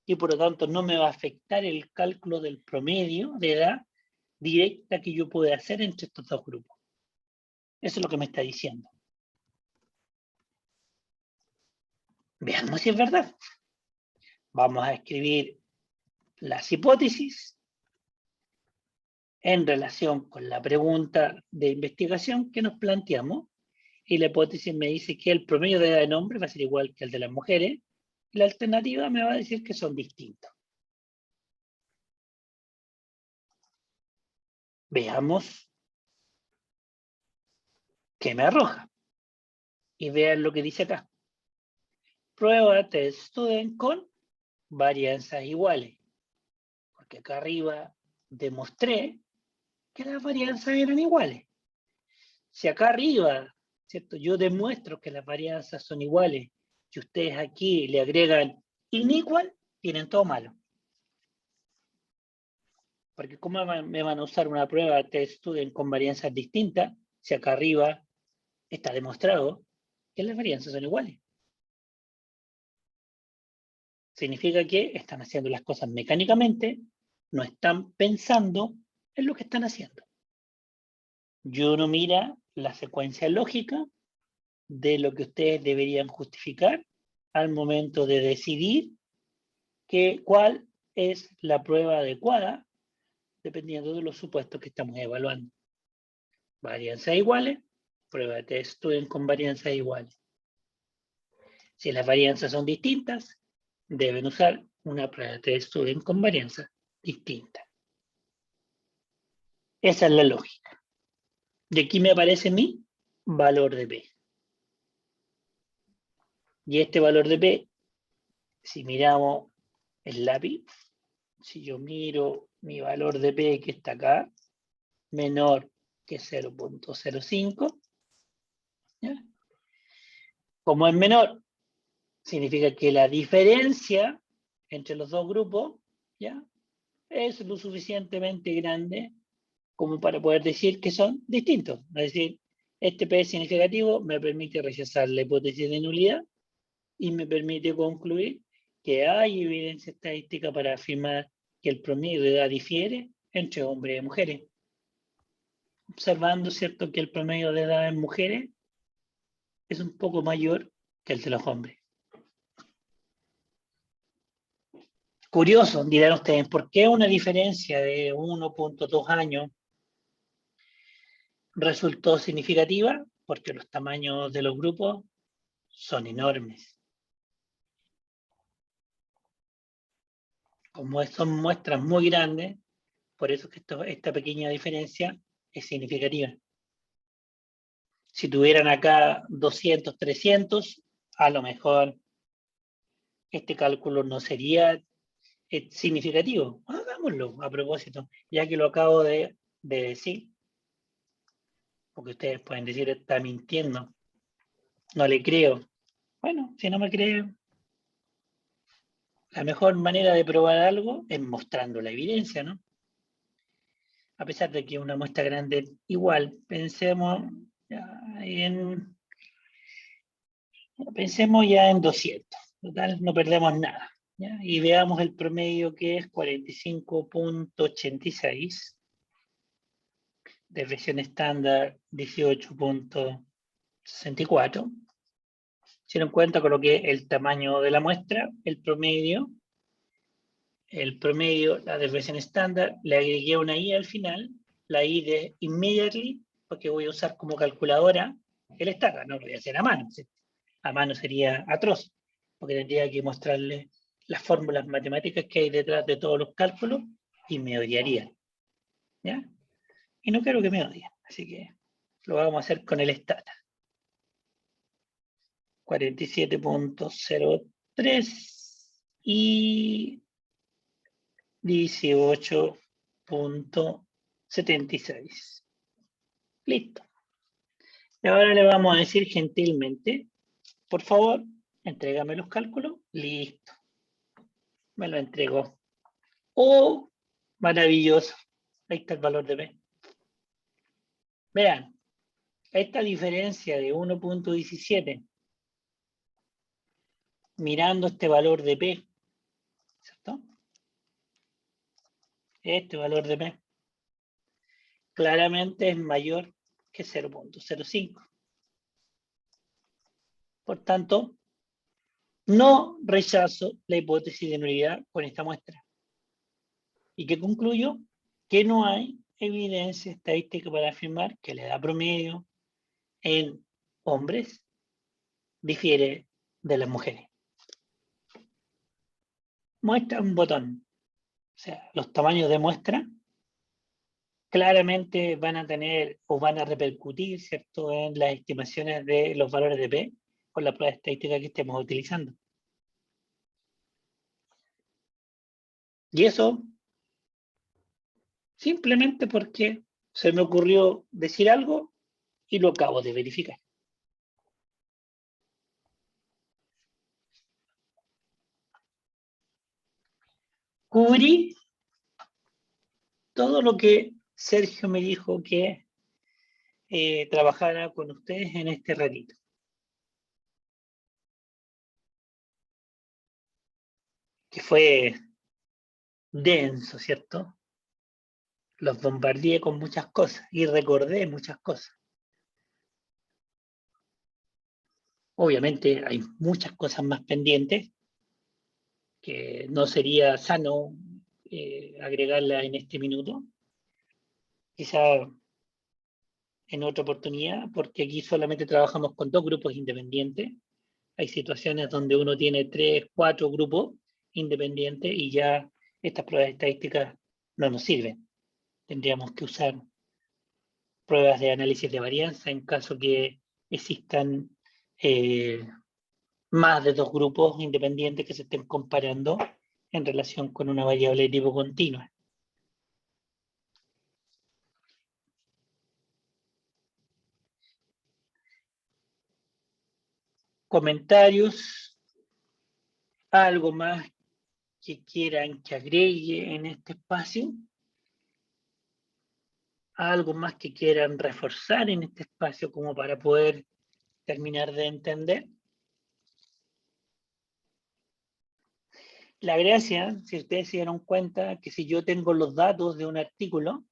Y por lo tanto no me va a afectar el cálculo del promedio de edad directa que yo pueda hacer entre estos dos grupos. Eso es lo que me está diciendo. Veamos si es verdad. Vamos a escribir las hipótesis en relación con la pregunta de investigación que nos planteamos. Y la hipótesis me dice que el promedio de edad de hombres va a ser igual que el de las mujeres. Y la alternativa me va a decir que son distintos. Veamos qué me arroja. Y vean lo que dice acá. Prueba test student con varianzas iguales. Porque acá arriba demostré que las varianzas eran iguales. Si acá arriba, ¿cierto? Yo demuestro que las varianzas son iguales y ustedes aquí le agregan inequal, tienen todo malo. Porque ¿cómo me van a usar una prueba test student con varianzas distintas si acá arriba está demostrado que las varianzas son iguales? Significa que están haciendo las cosas mecánicamente, no están pensando en lo que están haciendo. Yo no mira la secuencia lógica de lo que ustedes deberían justificar al momento de decidir cuál es la prueba adecuada dependiendo de los supuestos que estamos evaluando. Varianzas iguales, prueba de test student con varianzas iguales. Si las varianzas son distintas, deben usar una prueba de test student con varianzas distintas. Esa es la lógica. Y aquí me aparece mi valor de P. Y este valor de P, si miramos el lápiz, si yo miro mi valor de P que está acá, menor que 0.05, como es menor, significa que la diferencia entre los dos grupos, ¿ya?, es lo suficientemente grande como para poder decir que son distintos. Es decir, este P significativo me permite rechazar la hipótesis de nulidad y me permite concluir que hay evidencia estadística para afirmar que el promedio de edad difiere entre hombres y mujeres. Observando, ¿cierto?, que el promedio de edad en mujeres es un poco mayor que el de los hombres. Curioso, dirán ustedes, ¿por qué una diferencia de 1.2 años resultó significativa? Porque los tamaños de los grupos son enormes. Como son muestras muy grandes, por eso que esta pequeña diferencia es significativa. Si tuvieran acá 200, 300, a lo mejor este cálculo no sería significativo. Hagámoslo a propósito, ya que lo acabo de decir. Porque ustedes pueden decir, está mintiendo. No le creo. Bueno, si no me creen, la mejor manera de probar algo es mostrando la evidencia, ¿no? A pesar de que una muestra grande, igual, pensemos ya en 200. Total, no perdemos nada, ¿ya? Y veamos el promedio, que es 45.86. Desviación estándar 18.64. Si en cuenta coloqué el tamaño de la muestra, el promedio, la desviación estándar, le agregué una i al final, la i de immediately, porque voy a usar como calculadora el estándar, no lo voy a hacer a mano. ¿Sí? A mano sería atroz, porque tendría que mostrarle las fórmulas matemáticas que hay detrás de todos los cálculos y me odiarían. ¿Ya? Y no quiero que me odien, así que lo vamos a hacer con el estándar. 47.03 y 18.76. Listo. Y ahora le vamos a decir gentilmente, por favor, entrégame los cálculos. Listo. Me lo entregó. Oh, maravilloso. Ahí está el valor de P. Vean, esta diferencia de 1.17 mirando este valor de P, ¿cierto? Este valor de P claramente es mayor que 0.05. Por tanto, no rechazo la hipótesis de nulidad con esta muestra. ¿Y qué concluyo? Que no hay evidencia estadística para afirmar que la edad promedio en hombres difiere de las mujeres. Muestra un botón. O sea, los tamaños de muestra claramente van a tener o van a repercutir, ¿cierto?, en las estimaciones de los valores de P con la prueba estadística que estemos utilizando. Y eso simplemente porque se me ocurrió decir algo y lo acabo de verificar. Cubrí todo lo que Sergio me dijo que trabajara con ustedes en este ratito. Que fue denso, ¿cierto? Los bombardeé con muchas cosas y recordé muchas cosas. Obviamente hay muchas cosas más pendientes que no sería sano agregarlas en este minuto. Quizá en otra oportunidad, porque aquí solamente trabajamos con 2 grupos independientes. Hay situaciones donde uno tiene 3, 4 grupos independientes y ya estas pruebas estadísticas no nos sirven. Tendríamos que usar pruebas de análisis de varianza en caso que existan más de 2 grupos independientes que se estén comparando en relación con una variable de tipo continua. Comentarios, algo más que quieran que agregue en este espacio, algo más que quieran reforzar en este espacio como para poder terminar de entender. La gracia, si ustedes se dieron cuenta, que si yo tengo los datos de un artículo,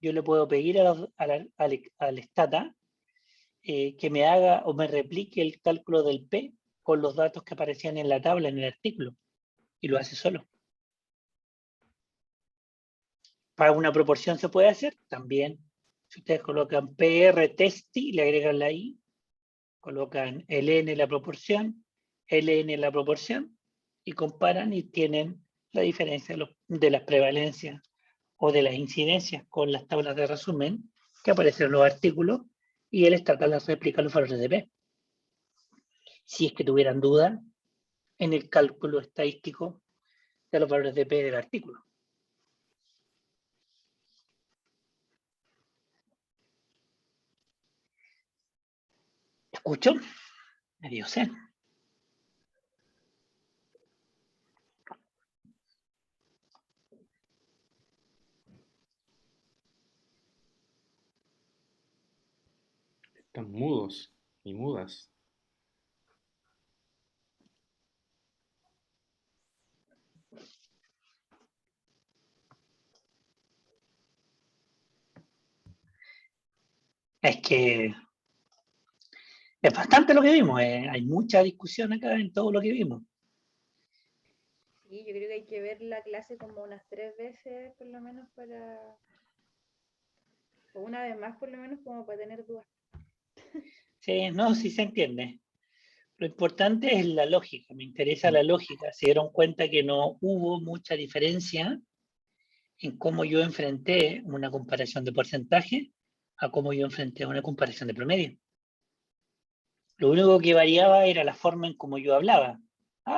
yo le puedo pedir al Stata que me haga o me replique el cálculo del P con los datos que aparecían en la tabla, en el artículo, y lo hace solo. Para una proporción se puede hacer también. Si ustedes colocan PR testi, le agregan la I, colocan LN la proporción, LN la proporción, y comparan y tienen la diferencia de las prevalencias o de las incidencias con las tablas de resumen que aparecen en los artículos, y el Stata las replica los valores de P. Si es que tuvieran duda en el cálculo estadístico de los valores de P del artículo. ¿Escucho? Medio sé. Están mudos y mudas. Es que es bastante lo que vimos. Hay mucha discusión acá en todo lo que vimos. Sí, yo creo que hay que ver la clase como unas 3 veces por lo menos o una vez más por lo menos como para tener dudas. Sí, no, sí se entiende. Lo importante es la lógica, me interesa la lógica. Se dieron cuenta que no hubo mucha diferencia en cómo yo enfrenté una comparación de porcentaje a cómo yo enfrenté una comparación de promedio. Lo único que variaba era la forma en cómo yo hablaba.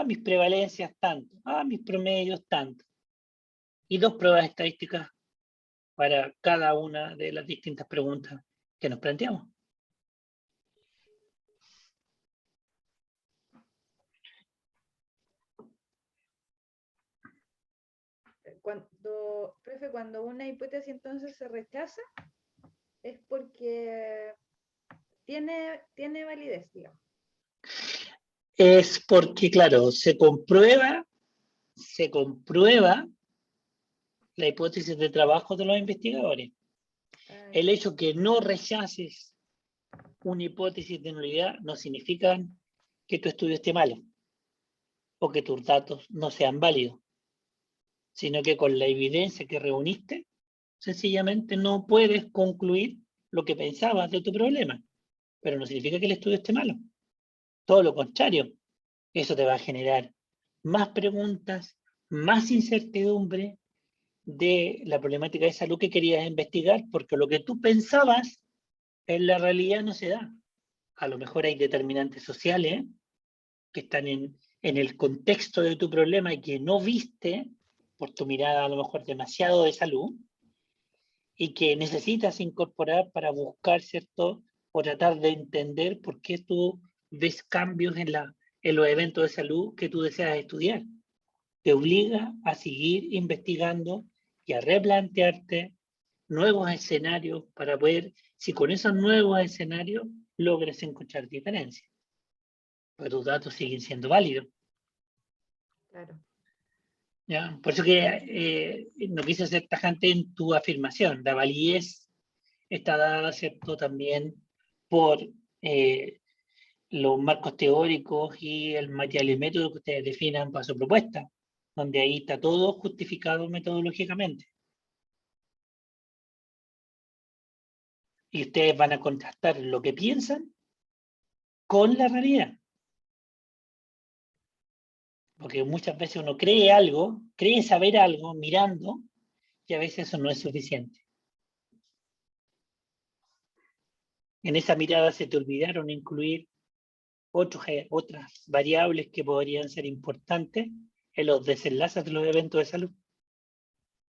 Mis prevalencias tanto, mis promedios tanto. Y 2 pruebas estadísticas para cada una de las distintas preguntas que nos planteamos. Cuando una hipótesis entonces se rechaza, es porque tiene validez, digamos. Es porque, claro, se comprueba la hipótesis de trabajo de los investigadores. El hecho que no rechaces una hipótesis de nulidad no significa que tu estudio esté malo o que tus datos no sean válidos, sino que con la evidencia que reuniste, sencillamente no puedes concluir lo que pensabas de tu problema, pero no significa que el estudio esté malo. Todo lo contrario, eso te va a generar más preguntas, más incertidumbre de la problemática de salud que querías investigar, porque lo que tú pensabas en la realidad no se da. A lo mejor hay determinantes sociales que están en el contexto de tu problema y que no viste por tu mirada a lo mejor demasiado de salud y que necesitas incorporar para buscar, ¿cierto? O tratar de entender por qué tú ves cambios en los eventos de salud que tú deseas estudiar. Te obliga a seguir investigando y a replantearte nuevos escenarios para ver si con esos nuevos escenarios logras encontrar diferencias. Pero tus datos siguen siendo válidos. Claro. ¿Ya? Por eso que no quise ser tajante en tu afirmación. La validez está dada, ¿cierto?, también por los marcos teóricos y el material y método que ustedes definan para su propuesta, donde ahí está todo justificado metodológicamente. Y ustedes van a contrastar lo que piensan con la realidad. Porque muchas veces uno cree algo, cree saber algo mirando, y a veces eso no es suficiente. En esa mirada se te olvidaron incluir otras variables que podrían ser importantes en los desenlaces de los eventos de salud.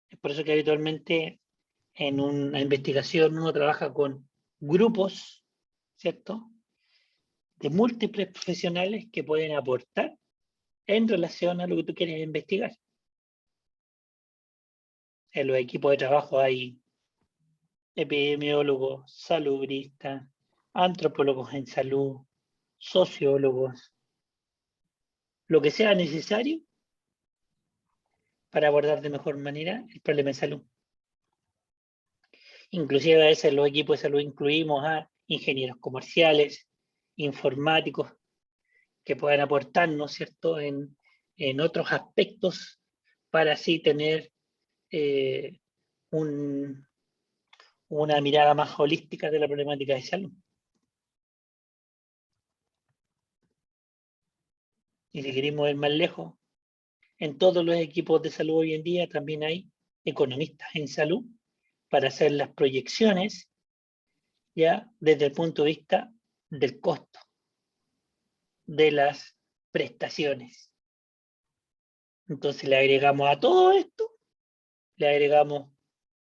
Es por eso que habitualmente en una investigación uno trabaja con grupos, ¿cierto?, de múltiples profesionales que pueden aportar en relación a lo que tú quieres investigar. En los equipos de trabajo hay epidemiólogos, salubristas, antropólogos en salud, sociólogos, lo que sea necesario para abordar de mejor manera el problema de salud. Inclusive a veces en los equipos de salud incluimos a ingenieros comerciales, informáticos, que puedan aportarnos, ¿cierto?, en otros aspectos para así tener una mirada más holística de la problemática de salud. Y si queremos ir más lejos, en todos los equipos de salud hoy en día también hay economistas en salud para hacer las proyecciones ya desde el punto de vista del costo de las prestaciones. Entonces le agregamos a todo esto, le agregamos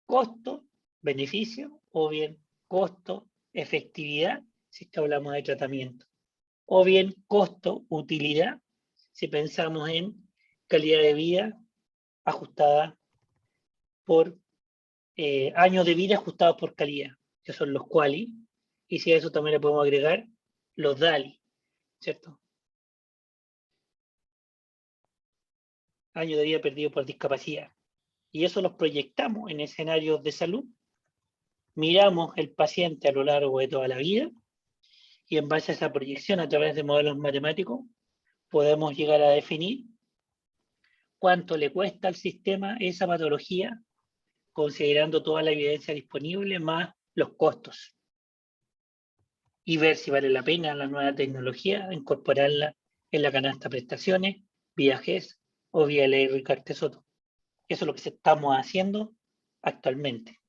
costo, beneficio, o bien costo, efectividad, si es que hablamos de tratamiento, o bien costo, utilidad, si pensamos en calidad de vida ajustada por años de vida ajustados por calidad, que son los QALY, y si a eso también le podemos agregar los DALY, ¿cierto? Años de vida perdidos por discapacidad. Y eso los proyectamos en escenarios de salud, miramos el paciente a lo largo de toda la vida, y en base a esa proyección a través de modelos matemáticos, podemos llegar a definir cuánto le cuesta al sistema esa patología, considerando toda la evidencia disponible más los costos. Y ver si vale la pena la nueva tecnología, incorporarla en la canasta prestaciones, vía GES o vía ley Ricardo Soto. Eso es lo que estamos haciendo actualmente.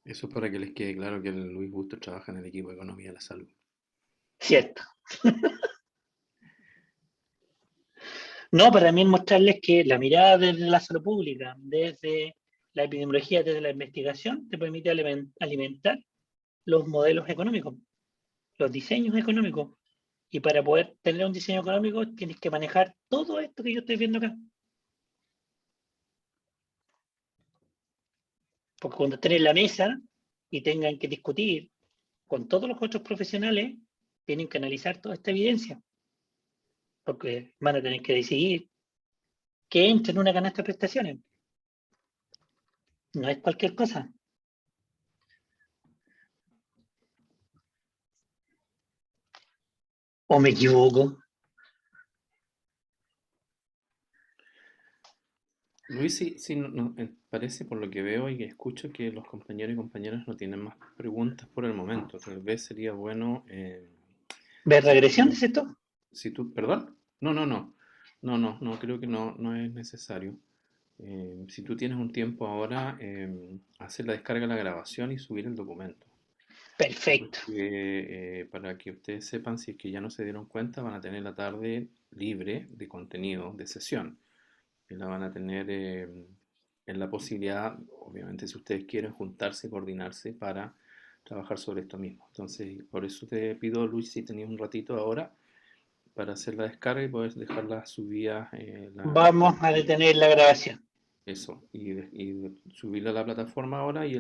Eso es para que les quede claro que el Luis Bustos trabaja en el equipo de Economía de la Salud. Cierto. No, para mí mostrarles que la mirada desde la salud pública, desde la epidemiología, desde la investigación, te permite alimentar los modelos económicos, los diseños económicos. Y para poder tener un diseño económico tienes que manejar todo esto que yo estoy viendo acá. Porque cuando estén en la mesa y tengan que discutir con todos los otros profesionales, tienen que analizar toda esta evidencia, porque van a tener que decidir qué entra en una canasta de prestaciones. No es cualquier cosa. ¿O me equivoco? Luis, sí, parece por lo que veo y que escucho que los compañeros y compañeras no tienen más preguntas por el momento. Tal vez sería bueno... ¿Ver regresión, dices tú? Si tú, ¿perdón? No, creo que no es necesario. Si tú tienes un tiempo ahora, hacer la descarga de la grabación y subir el documento. Perfecto. Porque, para que ustedes sepan, si es que ya no se dieron cuenta, van a tener la tarde libre de contenido de sesión. Y la van a tener en la posibilidad, obviamente, si ustedes quieren juntarse, coordinarse para trabajar sobre esto mismo. Entonces, por eso te pido, Luis, si tenías un ratito ahora para hacer la descarga y poder dejarla subida. Vamos a detener la grabación. Eso, y subirla a la plataforma ahora y